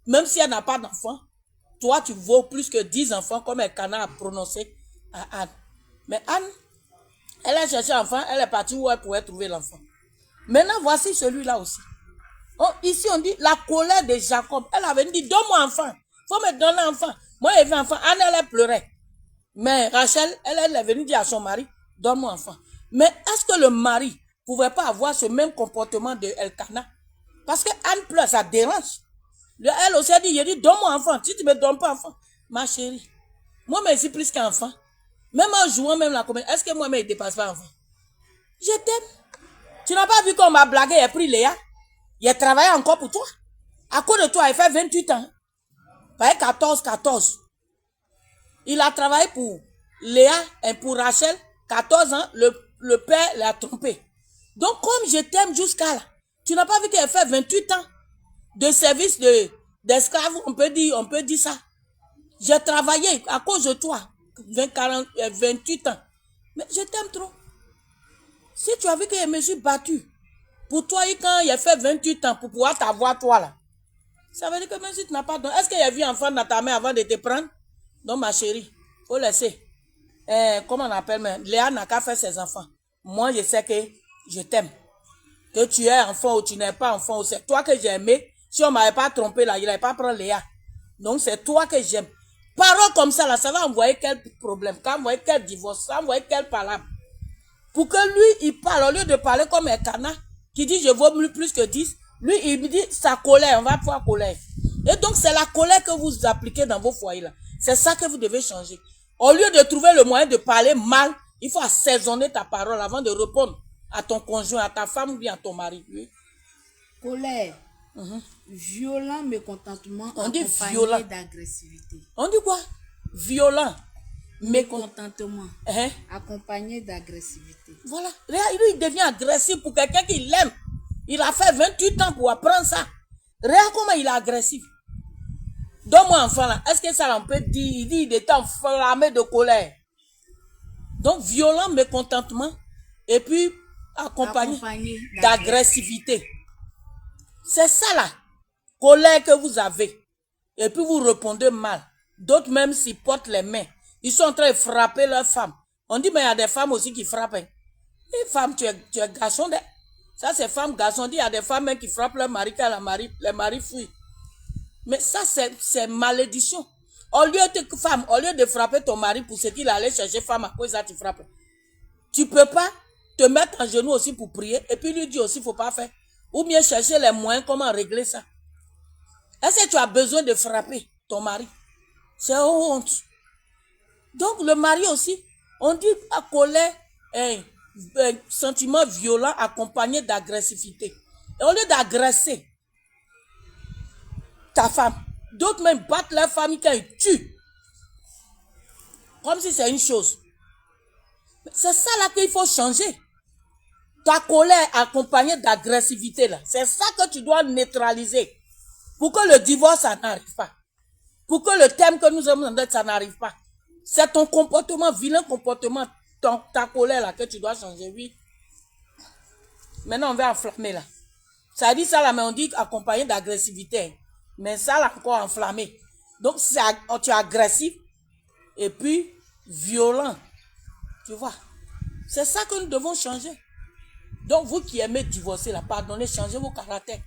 même si elle n'a pas d'enfant, toi, tu vaux plus que 10 enfants, comme Elkanah a prononcé à Anne. Mais Anne, elle a cherché un enfant, elle est partie où elle pouvait trouver l'enfant. Maintenant, voici celui-là aussi. Oh, ici, on dit la colère de Jacob. Elle avait dit, donne-moi un enfant. Il faut me donner un enfant. Moi, j'ai vu un enfant. Anne, elle pleurait. Mais Rachel, elle est venue dire à son mari, donne-moi un enfant. Mais est-ce que le mari ne pouvait pas avoir ce même comportement de Elkanah? Parce que Anne pleure, ça dérange. Elle aussi a dit, il dit, donne-moi un enfant. Si tu ne me donnes pas un enfant, ma chérie, moi, mais c'est plus qu'un enfant. Même en jouant même la comédie, est-ce que moi-même, il ne dépasse pas un enfant? Je t'aime. Tu n'as pas vu qu'on m'a blagué, il a pris Léa. Il a travaillé encore pour toi. À cause de toi, il fait 28 ans. Il fait 14. Il a travaillé pour Léa et pour Rachel. 14 ans, le père l'a trompé. Donc, comme je t'aime jusqu'à là, tu n'as pas vu qu'il a fait 28 ans de service d'esclave, on peut dire ça. J'ai travaillé à cause de toi, 28 ans. Mais je t'aime trop. Si tu as vu que je me suis battu pour toi, quand il a fait 28 ans pour pouvoir t'avoir toi là, ça veut dire que même si tu n'as pas donné, est-ce qu'il y a vu un enfant dans ta main avant de te prendre? Non, ma chérie, faut laisser. Comment on appelle, mais Léa n'a qu'à faire ses enfants. Moi, je sais que je t'aime. Que tu es enfant ou tu n'es pas enfant, c'est toi que j'ai aimé. Si on ne m'avait pas trompé là, il n'allait pas prendre Léa. Donc, c'est toi que j'aime. Parole comme ça là, ça va envoyer quel problème, ça va envoyer quel divorce, ça va envoyer quelle parole. Pour que lui, il parle, au lieu de parler comme Elkanah, qui dit je vaux plus que 10, lui, il me dit sa colère, on va pouvoir colère. Et donc, c'est la colère que vous appliquez dans vos foyers là. C'est ça que vous devez changer. Au lieu de trouver le moyen de parler mal, il faut assaisonner ta parole avant de répondre à ton conjoint, à ta femme ou bien à ton mari. Oui. Colère. Violent mécontentement on dit accompagné d'agressivité. On dit quoi? Violent. Mécontentement accompagné d'agressivité. Voilà. Lui, il devient agressif pour quelqu'un qui l'aime. Il a fait 28 ans pour apprendre ça. Regarde comment il est agressif. Donne-moi un enfant là. Est-ce que ça on peut dire? Il dit il était enflammé de colère. Donc, violent mécontentement et puis accompagné d'agressivité. C'est ça là. Colère que vous avez. Et puis vous répondez mal. D'autres même s'y portent les mains. Ils sont en train de frapper leurs femmes. On dit mais il y a des femmes aussi qui frappent. Les femmes, tu es garçon. Ça c'est femme, garçon. On dit il y a des femmes même qui frappent leur mari quand les maris fuient. Mais ça c'est malédiction. Au lieu de frapper ton mari pour ce qu'il allait chercher femme, à cause ça tu frappes. Tu peux pas te mettre en genoux aussi pour prier et puis lui dire aussi faut pas faire. Ou bien chercher les moyens comment régler ça. Est-ce que tu as besoin de frapper ton mari? C'est honte. Donc le mari aussi, on dit à colère, sentiment violent accompagné d'agressivité. Et au lieu d'agresser ta femme, d'autres même battent leur famille quand ils tuent. Comme si c'est une chose. C'est ça là qu'il faut changer. Ta colère accompagnée d'agressivité là, c'est ça que tu dois neutraliser. Pour que le divorce, ça n'arrive pas. Pour que le thème que nous avons en tête, ça n'arrive pas. C'est ton comportement, vilain comportement, ta colère là que tu dois changer, oui. Maintenant, on va enflammer là. Ça dit ça là, mais on dit accompagné d'agressivité. Mais ça là, encore enflammé. Donc, tu es agressif et puis violent. Tu vois. C'est ça que nous devons changer. Donc, vous qui aimez divorcer là, pardonnez, changez vos caractères.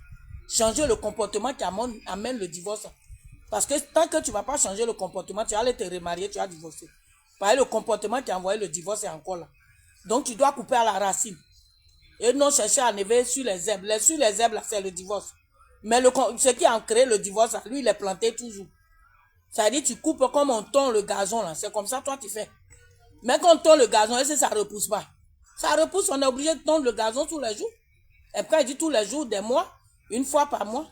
Changez le comportement qui amène le divorce. Parce que tant que tu ne vas pas changer le comportement, tu vas aller te remarier, tu vas divorcer. Parce que le comportement qui a envoyé le divorce est encore là. Donc tu dois couper à la racine. Et non chercher à enlever sur les herbes. Sur les herbes, là, c'est le divorce. Mais ce qui a créé le divorce, lui, il est planté toujours. Ça veut dire tu coupes comme on tond le gazon là. C'est comme ça toi tu fais. Mais quand on tond le gazon, est-ce que ça ne repousse pas? Ça repousse, on est obligé de tondre le gazon tous les jours. Et quand il dit tous les jours, des mois, une fois par mois.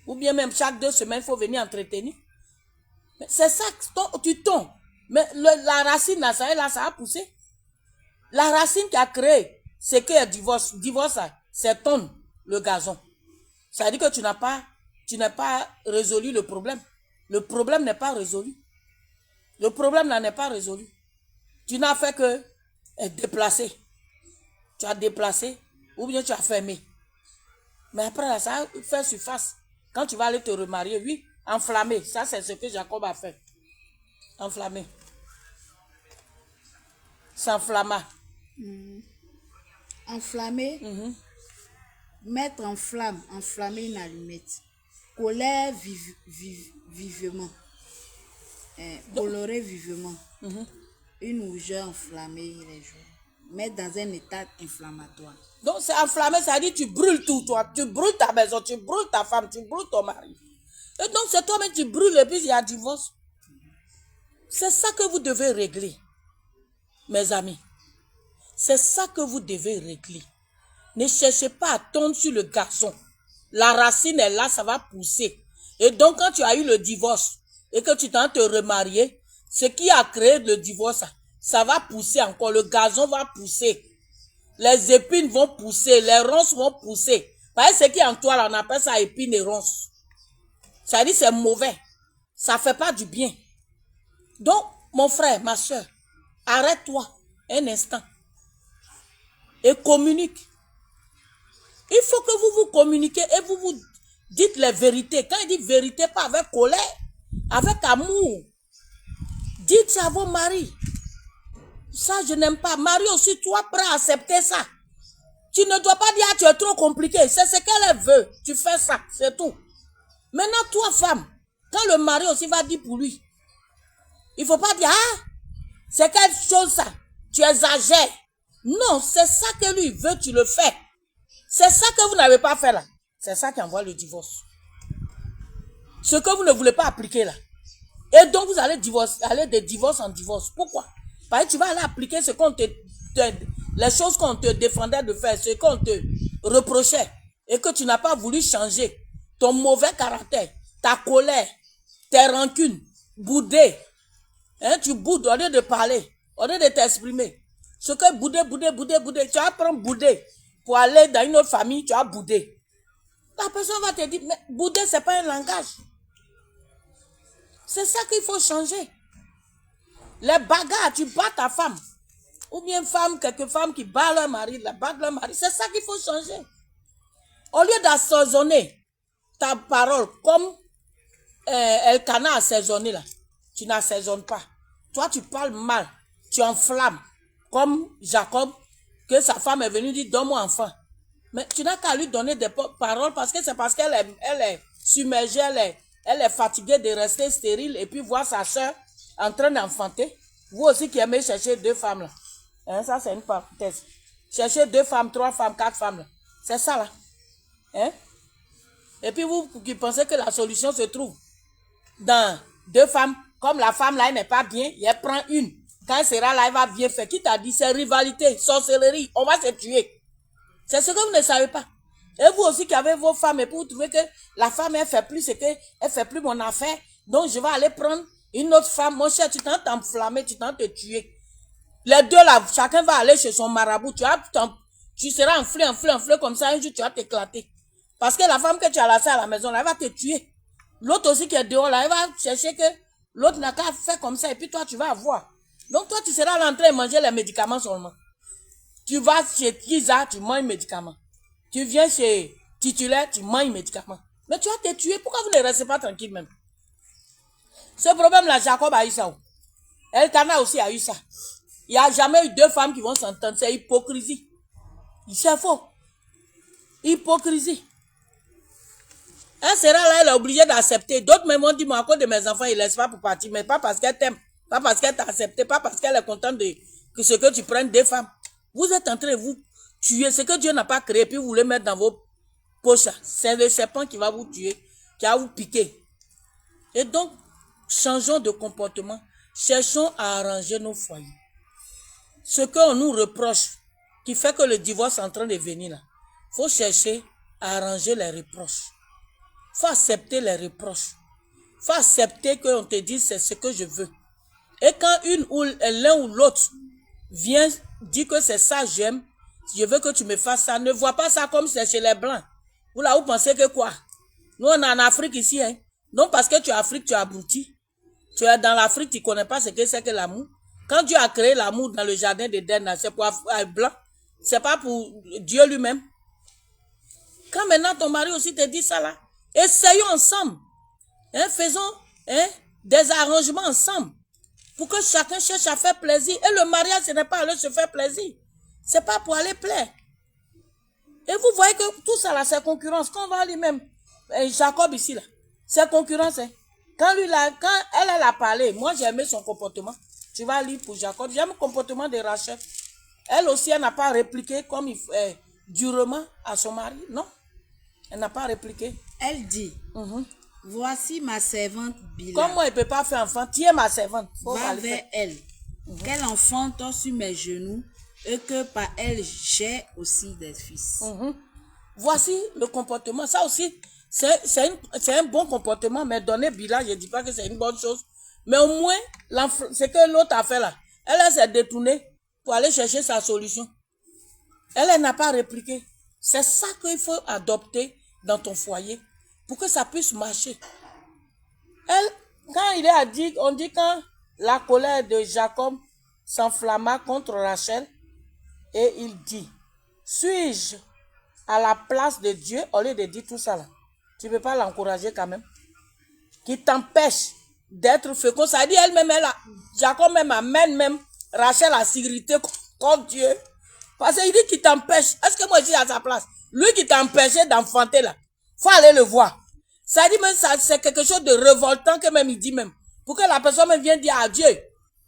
Ou bien même chaque 2 semaines, il faut venir entretenir. C'est ça, tu tombes. Mais la racine, là, ça a poussé. La racine qui a créé ce qu'est divorce. Divorce, c'est ton, le gazon. Ça veut dire que tu n'as pas résolu le problème. Le problème n'est pas résolu. Le problème là n'est pas résolu. Tu n'as fait que déplacer. Tu as déplacé ou bien tu as fermé. Mais après là, ça fait surface. Quand tu vas aller te remarier, oui, enflammer. Ça, c'est ce que Jacob a fait. Enflammer. S'enflamma. Enflammer. Mettre en flamme. Enflammer une allumette. Colère vivement. Colorer vivement. Une rougeur enflammée les jours. Mettre dans un état inflammatoire. Donc, c'est enflammé, ça dit tu brûles tout, toi. Tu brûles ta maison, tu brûles ta femme, tu brûles ton mari. Et donc, c'est toi-même qui brûles et puis il y a divorce. C'est ça que vous devez régler, mes amis. C'est ça que vous devez régler. Ne cherchez pas à tomber sur le gazon. La racine est là, ça va pousser. Et donc, quand tu as eu le divorce et que tu t'en te remarier, ce qui a créé le divorce, ça va pousser encore. Le gazon va pousser. Les épines vont pousser, les ronces vont pousser. Parce que ce qui est en toi, là, on appelle ça épines et ronces. Ça dit c'est mauvais. Ça fait pas du bien. Donc, mon frère, ma soeur, arrête-toi un instant et communique. Il faut que vous vous communiquiez et vous vous dites les vérités. Quand il dit vérité, pas avec colère, avec amour. Dites ça à vos maris. Ça, je n'aime pas. Marie aussi, toi, prêt à accepter ça. Tu ne dois pas dire, ah, tu es trop compliqué. C'est ce qu'elle veut. Tu fais ça, c'est tout. Maintenant, toi, femme, quand le mari aussi va dire pour lui, il ne faut pas dire, ah, c'est quelque chose ça. Tu exagères. Non, c'est ça que lui veut, tu le fais. C'est ça que vous n'avez pas fait là. C'est ça qui envoie le divorce. Ce que vous ne voulez pas appliquer là. Et donc, vous allez aller de divorce en divorce. Pourquoi? Parce que tu vas aller appliquer ce qu'on les choses qu'on te défendait de faire, ce qu'on te reprochait, et que tu n'as pas voulu changer. Ton mauvais caractère, ta colère, tes rancunes, bouder. Hein, tu boudes au lieu de parler, au lieu de t'exprimer. Ce que bouder. Tu vas prendre bouder pour aller dans une autre famille, tu vas bouder. La personne va te dire, mais bouder, ce n'est pas un langage. C'est ça qu'il faut changer. Les bagarres, tu bats ta femme. Ou bien quelques femmes qui battent leur mari, battent leur mari. C'est ça qu'il faut changer. Au lieu d'assaisonner ta parole comme Elkanah a assaisonné là, tu n'assaisonnes pas. Toi, tu parles mal, tu enflammes. Comme Jacob, que sa femme est venue dire, donne-moi enfant. Mais tu n'as qu'à lui donner des paroles parce que c'est parce qu'elle est submergée, elle est fatiguée de rester stérile et puis voir sa soeur en train d'enfanter. Vous aussi qui aimez chercher 2 femmes là. Hein, ça c'est une parenthèse. Chercher 2 femmes, 3 femmes, 4 femmes là. C'est ça là. Hein? Et puis vous qui pensez que la solution se trouve dans 2 femmes, comme la femme là elle n'est pas bien, elle prend une. Quand elle sera là, elle va bien faire. Qui t'a dit? C'est rivalité, sorcellerie, on va se tuer. C'est ce que vous ne savez pas. Et vous aussi qui avez vos femmes et puis vous trouvez que la femme elle fait plus elle fait plus mon affaire. Donc je vais aller prendre une autre femme. Mon cher, tu t'en t'enflammer, tu t'en te tuer. Les 2 là, chacun va aller chez son marabout. Tu seras enflé comme ça. Un jour tu vas t'éclater. Parce que la femme que tu as laissée à la maison là, elle va te tuer. L'autre aussi qui est dehors là, elle va chercher que l'autre n'a qu'à faire comme ça et puis toi tu vas avoir. Donc toi tu seras en train de manger les médicaments seulement. Tu vas chez Kiza, tu manges médicaments. Tu viens chez Titulaire, tu manges médicaments. Mais tu vas te tuer. Pourquoi vous ne restez pas tranquille même? Ce problème-là, Jacob a eu ça. Elkanah aussi a eu ça. Il n'y a jamais eu 2 femmes qui vont s'entendre. C'est hypocrisie. C'est faux. Hypocrisie. Elle sera là, elle est obligée d'accepter. D'autres même ont dit, moi, à cause de mes enfants, ils ne laissent pas pour partir. Mais pas parce qu'elle t'aime. Pas parce qu'elle t'a accepté. Pas parce qu'elle est contente de ce que tu prennes 2 femmes. Vous êtes en train de vous tuer. Ce que Dieu n'a pas créé, puis vous voulez mettre dans vos poches. C'est le serpent qui va vous tuer, qui va vous piquer. Et donc, changeons de comportement. Cherchons à arranger nos foyers. Ce qu'on nous reproche, qui fait que le divorce est en train de venir là, il faut chercher à arranger les reproches. Il faut accepter les reproches. Il faut accepter qu'on te dise c'est ce que je veux. Et quand l'un ou l'autre vient dire que c'est ça j'aime, je veux que tu me fasses ça, ne vois pas ça comme c'est chez les Blancs. Vous là, vous pensez que quoi? Nous, on est en Afrique ici. Hein? Non, parce que tu es en Afrique, tu as abouti. Tu es dans l'Afrique, tu ne connais pas ce que c'est que l'amour. Quand Dieu a créé l'amour dans le jardin d'Éden, c'est pour un blanc. C'est pas pour Dieu lui-même. Quand maintenant ton mari aussi te dit ça là, essayons ensemble. Hein, faisons des arrangements ensemble. Pour que chacun cherche à faire plaisir. Et le mariage, ce n'est pas aller se faire plaisir. C'est pas pour aller plaire. Et vous voyez que tout ça là, c'est concurrence. Quand on va lui-même, Jacob ici là, c'est concurrence. Hein. Quand elle a parlé, moi j'ai aimé son comportement. Tu vas lire pour Jacob. J'aime le comportement de Rachel. Elle aussi, elle n'a pas répliqué comme durement à son mari. Non, elle n'a pas répliqué. Elle dit, voici ma servante Bila. Comme moi, elle ne peut pas faire enfant, tu es ma servante. Va vers elle. Qu'elle enfante sur mes genoux et que par elle, j'ai aussi des fils. Voici le comportement. Ça aussi, c'est un bon comportement, mais donner Bila, je ne dis pas que c'est une bonne chose. Mais au moins, ce que l'autre a fait là, elle s'est détournée pour aller chercher sa solution. Elle n'a pas répliqué. C'est ça qu'il faut adopter dans ton foyer pour que ça puisse marcher. Quand on dit quand la colère de Jacob s'enflamma contre Rachel, et il dit, suis-je à la place de Dieu au lieu de dire tout ça là? Tu ne peux pas l'encourager quand même? Qui t'empêche d'être fécond. Ça dit elle-même, Jacob même amène même Rachel à s'irriter contre Dieu. Parce qu'il dit qu'il t'empêche. Est-ce que moi je suis à sa place? Lui qui t'empêchait d'enfanter là. Faut aller le voir. Ça dit même ça, c'est quelque chose de révoltant que même il dit même. Pour que la personne même vienne dire à Dieu.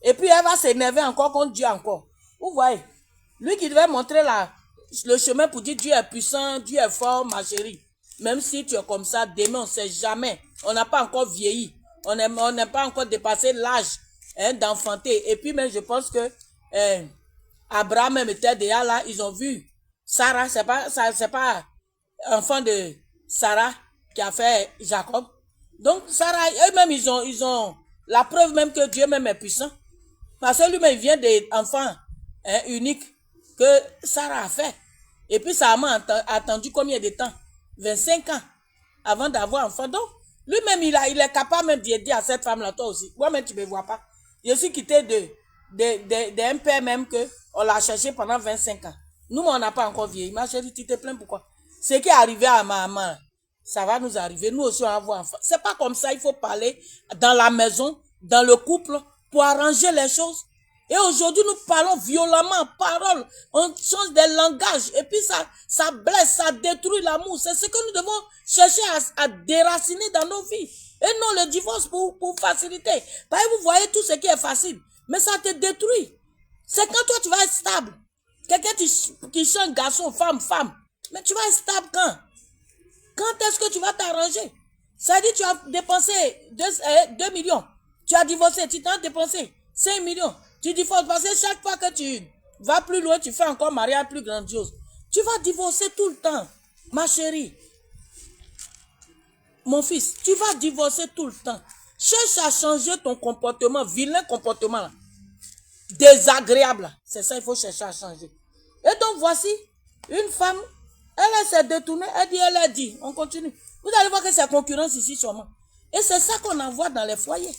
Et puis elle va s'énerver encore contre Dieu encore. Vous voyez? Lui qui devait montrer le chemin pour dire Dieu est puissant, Dieu est fort, ma chérie. Même si tu es comme ça, demain on ne sait jamais. On n'a pas encore vieilli. On n'a pas encore dépassé l'âge d'enfanter. Et puis même je pense que Abraham même était déjà là. Ils ont vu Sarah, c'est pas enfant de Sarah qui a fait Jacob. Donc Sarah, eux-mêmes ils ont la preuve même que Dieu même est puissant. Parce que lui-même il vient des enfants uniques que Sarah a fait. Et puis ça a attendu combien de temps? 25 ans avant d'avoir enfant. Donc lui-même il est capable même de dire à cette femme-là, toi aussi. Moi-même tu ne me vois pas. Je suis quitté d'un père même que on l'a cherché pendant 25 ans. Nous, on n'a pas encore vieilli. Ma chérie, tu te plains pourquoi? Ce qui est arrivé à ma maman, ça va nous arriver. Nous aussi, on va avoir enfant. C'est pas comme ça. Il faut parler dans la maison, dans le couple, pour arranger les choses. Et aujourd'hui, nous parlons violemment, parole. On change des langages. Et puis, ça blesse, ça détruit l'amour. C'est ce que nous devons chercher à déraciner dans nos vies. Et non le divorce pour faciliter. Parce que vous voyez tout ce qui est facile. Mais ça te détruit. C'est quand toi, tu vas être stable. Quelqu'un qui chante garçon, femme. Mais tu vas être stable quand? Quand est-ce que tu vas t'arranger? Ça dit, tu as dépensé 2 millions. Tu as divorcé, tu t'as dépensé 5 millions. Tu divorces parce que chaque fois que tu vas plus loin, tu fais encore mariage plus grandiose. Tu vas divorcer tout le temps, ma chérie. Mon fils, tu vas divorcer tout le temps. Cherche à changer ton comportement, vilain comportement là. Désagréable. C'est ça, il faut chercher à changer. Et donc, voici une femme, elle s'est détournée, elle a dit, on continue. Vous allez voir que c'est concurrence ici sûrement. Et c'est ça qu'on envoie dans les foyers.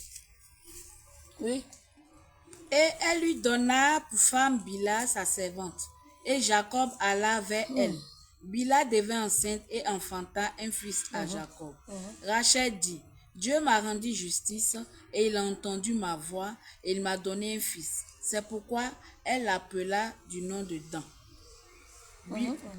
Oui. Et elle lui donna pour femme Bila, sa servante. Et Jacob alla vers elle. Bila devint enceinte et enfanta un fils à Jacob. Rachel dit, Dieu m'a rendu justice et il a entendu ma voix et il m'a donné un fils. C'est pourquoi elle l'appela du nom de Dan.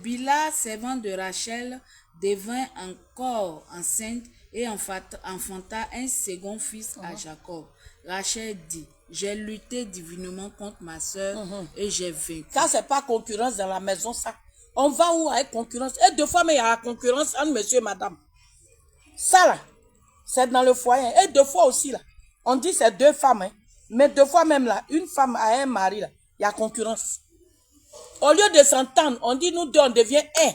Bila, servante de Rachel, devint encore enceinte et enfanta un second fils à Jacob. Rachel dit, j'ai lutté divinement contre ma soeur et j'ai vaincu. Ça, c'est pas concurrence dans la maison, ça. On va où avec concurrence? Et deux fois, mais il y a la concurrence entre monsieur et madame. Ça, là, c'est dans le foyer. Et deux fois aussi, là. On dit c'est deux femmes, hein. Mais deux fois même, là, une femme a un mari, là. Il y a concurrence. Au lieu de s'entendre, on dit nous deux, on devient un.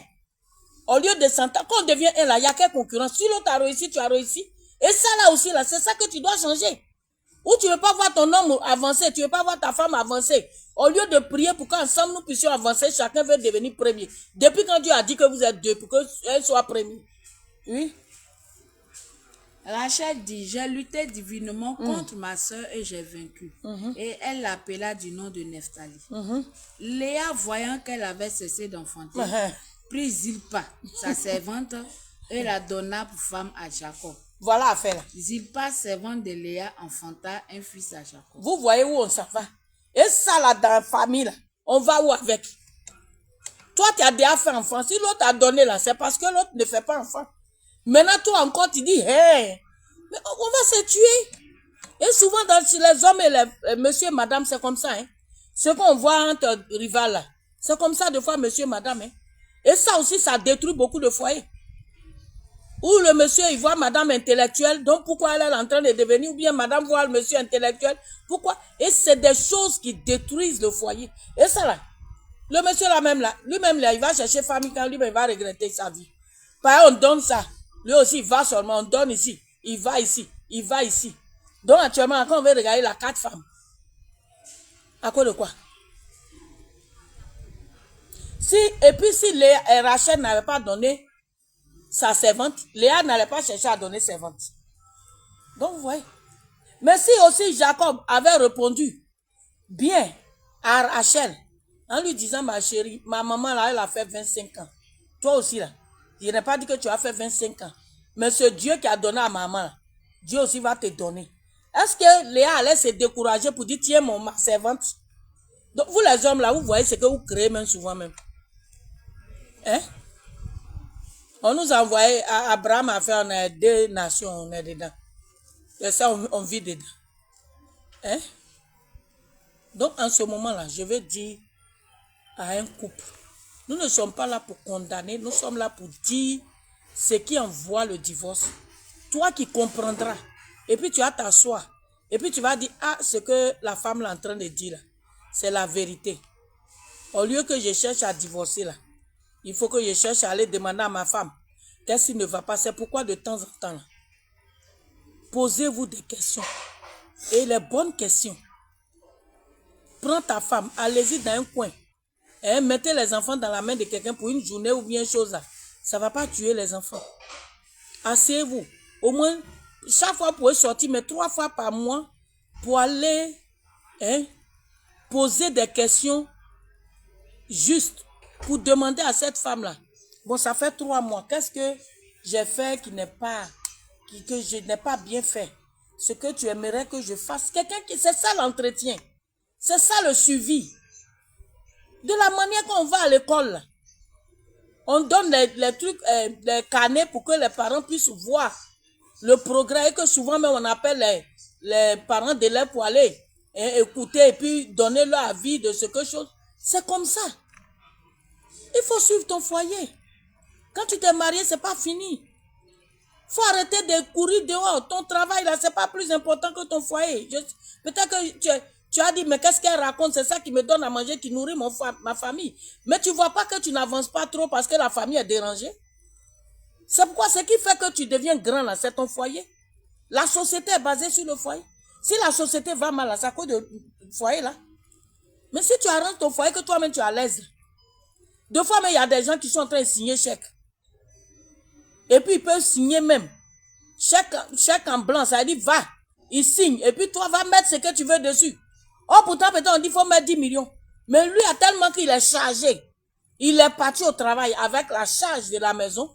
Au lieu de s'entendre, quand on devient un là, il n'y a quelle concurrence. Si l'autre a réussi, tu as réussi. Et ça là aussi, là, c'est ça que tu dois changer. Ou tu ne veux pas voir ton homme avancer, tu ne veux pas voir ta femme avancer. Au lieu de prier pour qu'ensemble nous puissions avancer, chacun veut devenir premier. Depuis quand Dieu a dit que vous êtes deux, pour qu'elle soit première. Oui. Rachel dit, j'ai lutté divinement contre ma soeur et j'ai vaincu. Et elle l'appela du nom de Nephtali. Léa, voyant qu'elle avait cessé d'enfanter, prit Zilpa, sa servante, et la donna pour femme à Jacob. Voilà l'affaire là. Zilpa, servante de Léa, enfanta un fils à Jacob. Vous voyez où on s'en va. Et ça là, dans la famille là, on va où avec? Toi, tu as déjà fait enfant. Si l'autre a donné là, c'est parce que l'autre ne fait pas enfant. Maintenant, toi encore, tu dis, hey, mais on va se tuer. Et souvent, chez les hommes et les monsieur et madame, c'est comme ça. Hein. Ce qu'on voit entre rivales là, c'est comme ça, des fois, monsieur et madame. Hein. Et ça aussi, ça détruit beaucoup de foyers. Ou le monsieur, il voit madame intellectuelle, donc pourquoi elle est en train de devenir, ou bien madame voit le monsieur intellectuel, pourquoi? Et c'est des choses qui détruisent le foyer. Et ça là, le monsieur là même là, lui-même là, il va chercher famille quand lui-même il va regretter sa vie. Par on donne ça. Lui aussi, il va seulement, on donne ici, il va ici, il va ici. Donc actuellement, quand on veut regarder la 4 femmes, à cause de quoi? Si, et puis si Rachel n'avait pas donné sa servante, Léa n'allait pas chercher à donner servante. Donc vous voyez. Mais si aussi Jacob avait répondu bien à Rachel, en lui disant, ma chérie, ma maman là, elle a fait 25 ans. Toi aussi là. Je n'ai pas dit que tu as fait 25 ans. Mais ce Dieu qui a donné à maman, Dieu aussi va te donner. Est-ce que Léa allait se décourager pour dire, tiens, ma servante? Donc, vous les hommes là, vous voyez ce que vous créez même souvent même. Hein? On nous a envoyé, Abraham a fait, on a 2 nations, on est dedans. Et ça, on vit dedans. Hein? Donc, en ce moment-là, je veux dire à un couple, nous ne sommes pas là pour condamner, nous sommes là pour dire ce qui envoie le divorce. Toi qui comprendras, et puis tu vas t'asseoir, et puis tu vas dire, ah, ce que la femme est en train de dire là, c'est la vérité. Au lieu que je cherche à divorcer là, il faut que je cherche à aller demander à ma femme, qu'est-ce qui ne va pas? C'est pourquoi de temps en temps, là, posez-vous des questions, et les bonnes questions. Prends ta femme, allez-y dans un coin, et mettez les enfants dans la main de quelqu'un pour une journée ou bien une chose là. Ça ne va pas tuer les enfants. Asseyez-vous. Au moins, chaque fois vous pouvez sortir, mais 3 fois par mois pour aller poser des questions justes pour demander à cette femme-là. Bon, ça fait 3 mois. Qu'est-ce que j'ai fait que je n'ai pas bien fait? Ce que tu aimerais que je fasse. C'est ça l'entretien. C'est ça le suivi. De la manière qu'on va à l'école, on donne les trucs, les carnets pour que les parents puissent voir le progrès et que souvent même on appelle les parents d'élèves pour aller écouter et puis donner leur avis de ce que chose. C'est comme ça. Il faut suivre ton foyer. Quand tu t'es marié, c'est pas fini. Il faut arrêter de courir dehors. Ton travail là, c'est pas plus important que ton foyer. Peut-être que tu as dit, mais qu'est-ce qu'elle raconte? C'est ça qui me donne à manger, qui nourrit ma famille. Mais tu ne vois pas que tu n'avances pas trop parce que la famille est dérangée. C'est pourquoi ce qui fait que tu deviens grand là, c'est ton foyer. La société est basée sur le foyer. Si la société va mal, c'est à cause du foyer là. Mais si tu arranges ton foyer, que toi-même tu es à l'aise. Deux fois, il y a des gens qui sont en train de signer chèque. Et puis ils peuvent signer même. Chèque en blanc, ça dit va. Ils signent. Et puis toi, va mettre ce que tu veux dessus. Oh, pourtant, peut-être on dit qu'il faut mettre 10 millions. Mais lui, a tellement qu'il est chargé. Il est parti au travail avec la charge de la maison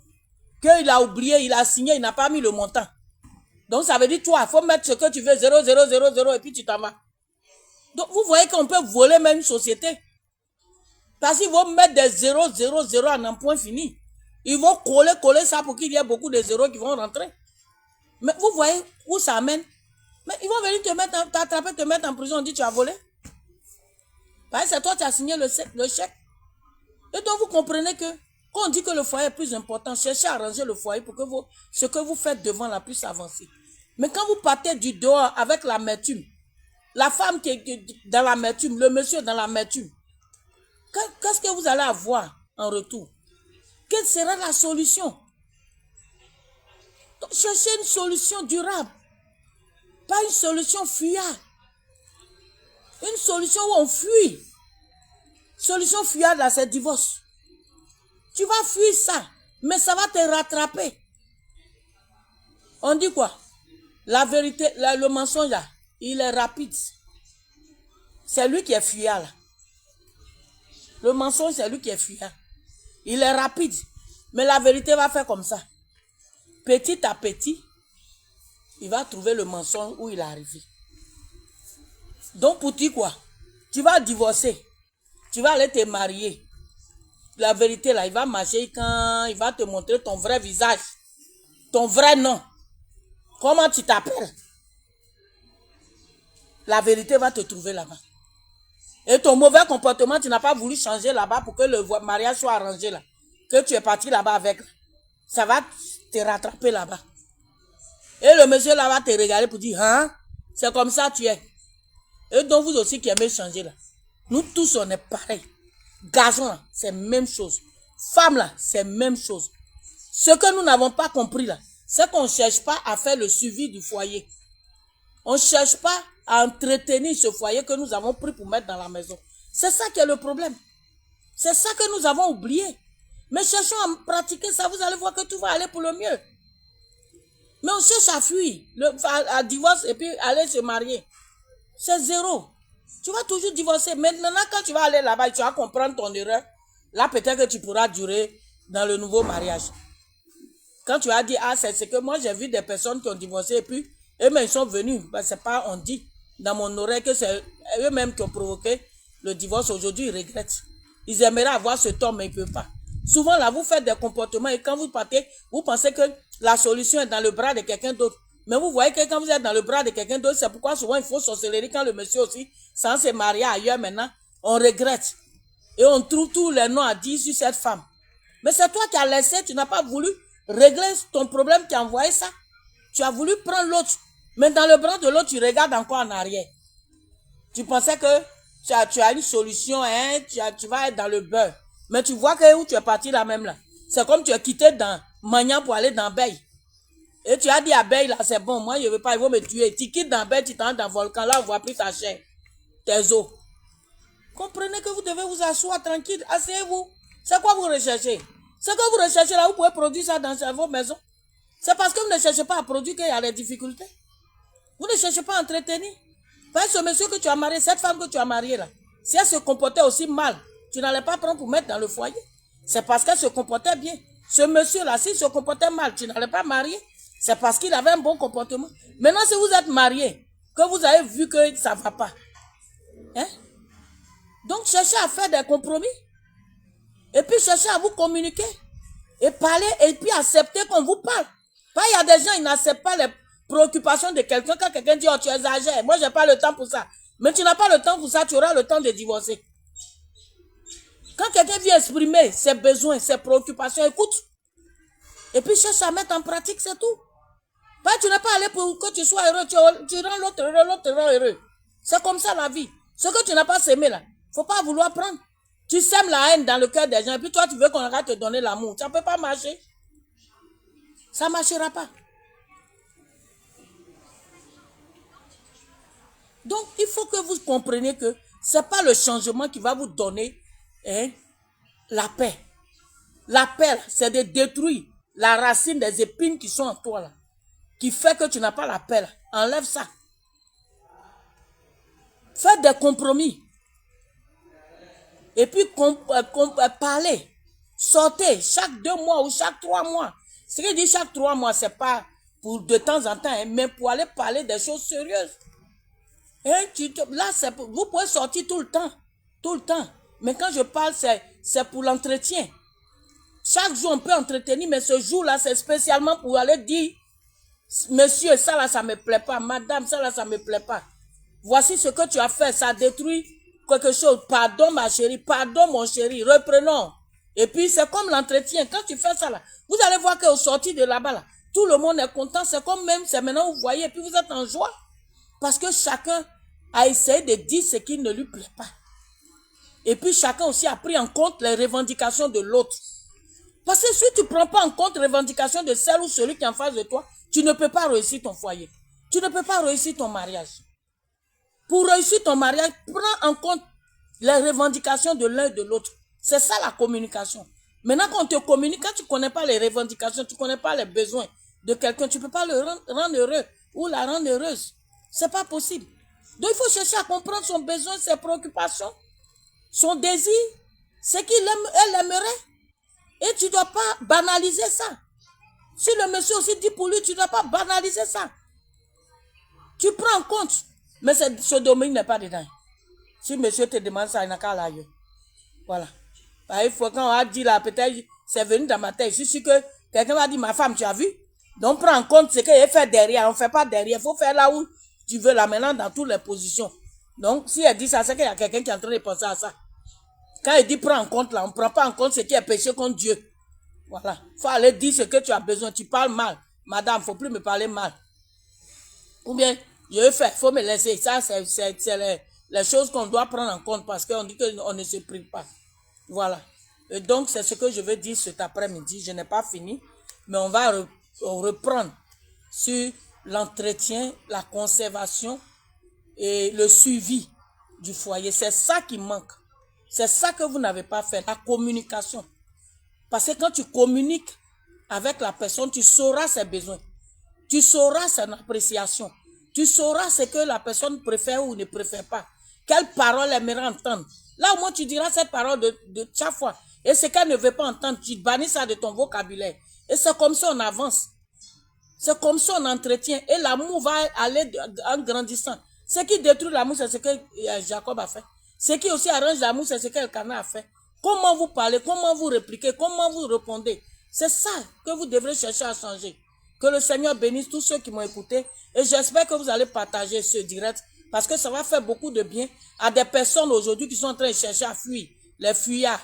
qu'il a oublié, il a signé, il n'a pas mis le montant. Donc, ça veut dire, toi, il faut mettre ce que tu veux, 0, 0, 0, 0, et puis tu t'en vas. Donc, vous voyez qu'on peut voler même une société. Parce qu'ils vont mettre des 0, 0, 0 en un point fini. Ils vont coller ça pour qu'il y ait beaucoup de zéros qui vont rentrer. Mais vous voyez où ça amène? Mais ils vont venir t'attraper, te mettre en prison, on dit tu as volé. Parce que c'est toi qui as signé le chèque. Et donc vous comprenez que quand on dit que le foyer est plus important, cherchez à arranger le foyer pour que ce que vous faites devant la puisse avancer. Mais quand vous partez du dehors avec l'amertume, la femme qui est dans l'amertume, le monsieur dans l'amertume, qu'est-ce que vous allez avoir en retour? Quelle sera la solution? Donc, cherchez une solution durable. Pas une solution fuyarde. Une solution où on fuit. Solution fuyarde, là, c'est divorce. Tu vas fuir ça, mais ça va te rattraper. On dit quoi? La vérité, le mensonge, là, il est rapide. C'est lui qui est fuyard, là. Le mensonge, c'est lui qui est fuyard. Il est rapide. Mais la vérité va faire comme ça. Petit à petit, il va trouver le mensonge où il est arrivé. Donc pour dire quoi? Tu vas divorcer. Tu vas aller te marier. La vérité là, il va marcher quand il va te montrer ton vrai visage. Ton vrai nom. Comment tu t'appelles? La vérité va te trouver là-bas. Et ton mauvais comportement, tu n'as pas voulu changer là-bas pour que le mariage soit arrangé là. Que tu es parti là-bas avec. Ça va te rattraper là-bas. Et le monsieur là va te regarder pour dire, hein, c'est comme ça tu es. Et donc vous aussi qui aimez changer là. Nous tous on est pareil. Garçon là, c'est même chose. Femme là, c'est même chose. Ce que nous n'avons pas compris là, c'est qu'on ne cherche pas à faire le suivi du foyer. On ne cherche pas à entretenir ce foyer que nous avons pris pour mettre dans la maison. C'est ça qui est le problème. C'est ça que nous avons oublié. Mais cherchons à pratiquer ça, vous allez voir que tout va aller pour le mieux. Mais on cherche à fuir, à divorcer et puis aller se marier. C'est zéro. Tu vas toujours divorcer. Maintenant, quand tu vas aller là-bas, tu vas comprendre ton erreur. Là, peut-être que tu pourras durer dans le nouveau mariage. Quand tu vas dire, ah, c'est ce que moi, j'ai vu des personnes qui ont divorcé et puis, eux-mêmes, ils sont venus. Ben, c'est pas, on dit, dans mon oreille, que c'est eux-mêmes qui ont provoqué le divorce. Aujourd'hui, ils regrettent. Ils aimeraient avoir ce temps, mais ils ne peuvent pas. Souvent, là, vous faites des comportements et quand vous partez, vous pensez que la solution est dans le bras de quelqu'un d'autre. Mais vous voyez que quand vous êtes dans le bras de quelqu'un d'autre, c'est pourquoi souvent il faut sorcellerie quand le monsieur aussi, sans se marier ailleurs maintenant, on regrette. Et on trouve tous les noms à dire sur cette femme. Mais c'est toi qui as laissé, tu n'as pas voulu régler ton problème qui a envoyé ça. Tu as voulu prendre l'autre. Mais dans le bras de l'autre, tu regardes encore en arrière. Tu pensais que tu as une solution, hein, tu vas être dans le beurre. Mais tu vois que où tu es parti là même là. C'est comme tu es quitté dans Magnan pour aller dans Beille. Et tu as dit à Beille là, c'est bon, moi je ne veux pas, ils vont me tuer. Tu quittes dans Beille, tu t'entres dans le volcan, là on ne voit plus ta chair, tes os. Comprenez que vous devez vous asseoir tranquille, asseyez-vous. C'est quoi vous recherchez? Ce que vous recherchez là, vous pouvez produire ça dans vos maisons. C'est parce que vous ne cherchez pas à produire qu'il y a des difficultés. Vous ne cherchez pas à entretenir. Par ce monsieur que tu as marié, cette femme que tu as mariée là, si elle se comportait aussi mal, tu n'allais pas prendre pour mettre dans le foyer. C'est parce qu'elle se comportait bien. Ce monsieur-là, s'il se comportait mal, tu n'allais pas marier. C'est parce qu'il avait un bon comportement. Maintenant, si vous êtes marié, que vous avez vu que ça ne va pas. Hein? Donc, cherchez à faire des compromis. Et puis, cherchez à vous communiquer. Et parler, et puis accepter qu'on vous parle. Il y a des gens, ils n'acceptent pas les préoccupations de quelqu'un. Quand quelqu'un dit, oh, tu exagères, moi, je n'ai pas le temps pour ça. Mais tu n'as pas le temps pour ça, tu auras le temps de divorcer. Quand quelqu'un vient exprimer ses besoins, ses préoccupations, écoute. Et puis cherche à mettre en pratique, c'est tout. Tu n'es pas allé pour que tu sois heureux, tu rends l'autre heureux, l'autre rend heureux. C'est comme ça la vie. Ce que tu n'as pas sémé là, il ne faut pas vouloir prendre. Tu sèmes la haine dans le cœur des gens et puis toi tu veux qu'on arrête de te donner l'amour. Ça ne peut pas marcher. Ça ne marchera pas. Donc il faut que vous compreniez que ce n'est pas le changement qui va vous donner la paix. La paix, c'est de détruire la racine des épines qui sont en toi là. Qui fait que tu n'as pas la paix là. Enlève ça. Faites des compromis. Et puis parlez. Sortez chaque 2 mois ou chaque 3 mois. Ce qui dit chaque 3 mois, c'est pas pour de temps en temps, mais pour aller parler des choses sérieuses. Là, vous pouvez sortir tout le temps. Tout le temps. Mais quand je parle, c'est pour l'entretien. Chaque jour, on peut entretenir, mais ce jour-là, c'est spécialement pour aller dire, monsieur, ça là, ça ne me plaît pas. Madame, ça là, ça ne me plaît pas. Voici ce que tu as fait, ça détruit quelque chose. Pardon, ma chérie, pardon, mon chéri, reprenons. Et puis, c'est comme l'entretien. Quand tu fais ça là, vous allez voir qu'au sortir de là-bas, là, tout le monde est content. C'est comme même, c'est maintenant, vous voyez, et puis vous êtes en joie. Parce que chacun a essayé de dire ce qui ne lui plaît pas. Et puis, chacun aussi a pris en compte les revendications de l'autre. Parce que si tu ne prends pas en compte les revendications de celle ou celui qui est en face de toi, tu ne peux pas réussir ton foyer. Tu ne peux pas réussir ton mariage. Pour réussir ton mariage, prends en compte les revendications de l'un et de l'autre. C'est ça la communication. Maintenant, quand on te communique, quand tu ne connais pas les revendications, tu ne connais pas les besoins de quelqu'un, tu ne peux pas le rendre heureux ou la rendre heureuse. Ce n'est pas possible. Donc, il faut chercher à comprendre son besoin, ses préoccupations, son désir, ce qu'elle aimerait. Et tu ne dois pas banaliser ça. Si le monsieur aussi dit pour lui, tu ne dois pas banaliser ça. Tu prends en compte. Mais ce domaine n'est pas dedans. Si monsieur te demande ça, il n'a qu'à l'ailleurs. Voilà. Il faut quand on a dit là, peut-être, c'est venu dans ma tête. Je suis sûr que quelqu'un m'a dit, ma femme, tu as vu? Donc, prends en compte ce qu'elle fait derrière. On ne fait pas derrière. Il faut faire là où tu veux, là maintenant, dans toutes les positions. Donc, si elle dit ça, c'est qu'il y a quelqu'un qui est en train de penser à ça. Quand elle dit prends en compte, là, on ne prend pas en compte ce qui est péché contre Dieu. Voilà. Il faut aller dire ce que tu as besoin. Tu parles mal. Madame, il ne faut plus me parler mal. Ou bien, je vais faire, il faut me laisser. Ça, c'est les choses qu'on doit prendre en compte parce qu'on dit qu'on ne se prive pas. Voilà. Et donc, c'est ce que je veux dire cet après-midi. Je n'ai pas fini, mais on va reprendre sur l'entretien, la conservation et le suivi du foyer. C'est ça qui manque. C'est ça que vous n'avez pas fait, la communication. Parce que quand tu communiques avec la personne, tu sauras ses besoins. Tu sauras son appréciation. Tu sauras ce que la personne préfère ou ne préfère pas. Quelle parole elle aimerait entendre. Là, au moins, tu diras cette parole de chaque fois. Et ce qu'elle ne veut pas entendre, tu bannis ça de ton vocabulaire. Et c'est comme ça on avance. C'est comme ça on entretient. Et l'amour va aller en grandissant. Ce qui détruit l'amour, c'est ce que Jacob a fait. Ce qui aussi arrange l'amour, c'est ce que Elkanah a fait. Comment vous parlez, comment vous répliquez, comment vous répondez. C'est ça que vous devrez chercher à changer. Que le Seigneur bénisse tous ceux qui m'ont écouté. Et j'espère que vous allez partager ce direct. Parce que ça va faire beaucoup de bien à des personnes aujourd'hui qui sont en train de chercher à fuir. Les fuyards.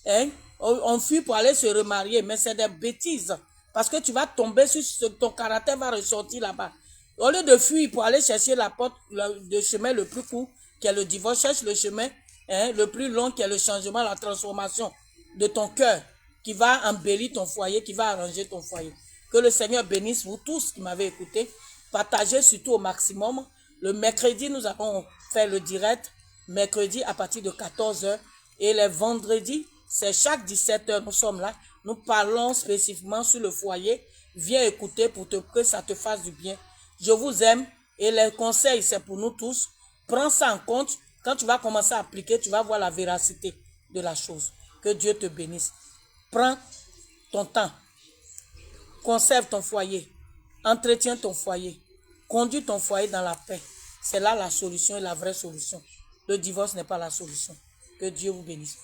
Hein? On fuit pour aller se remarier. Mais c'est des bêtises. Parce que tu vas tomber sur ton caractère va ressortir là-bas. Au lieu de fuir pour aller chercher la porte, le chemin le plus court, qui est le divorce, cherche le chemin le plus long, qui est le changement, la transformation de ton cœur, qui va embellir ton foyer, qui va arranger ton foyer. Que le Seigneur bénisse vous tous qui m'avez écouté. Partagez surtout au maximum. Le mercredi, nous avons fait le direct. Mercredi à partir de 14 h. Et les vendredis, c'est chaque 17 h. Nous sommes là. Nous parlons spécifiquement sur le foyer. Viens écouter pour que ça te fasse du bien. Je vous aime. Et les conseils, c'est pour nous tous. Prends ça en compte. Quand tu vas commencer à appliquer, tu vas voir la véracité de la chose. Que Dieu te bénisse. Prends ton temps. Conserve ton foyer. Entretiens ton foyer. Conduis ton foyer dans la paix. C'est là la solution et la vraie solution. Le divorce n'est pas la solution. Que Dieu vous bénisse.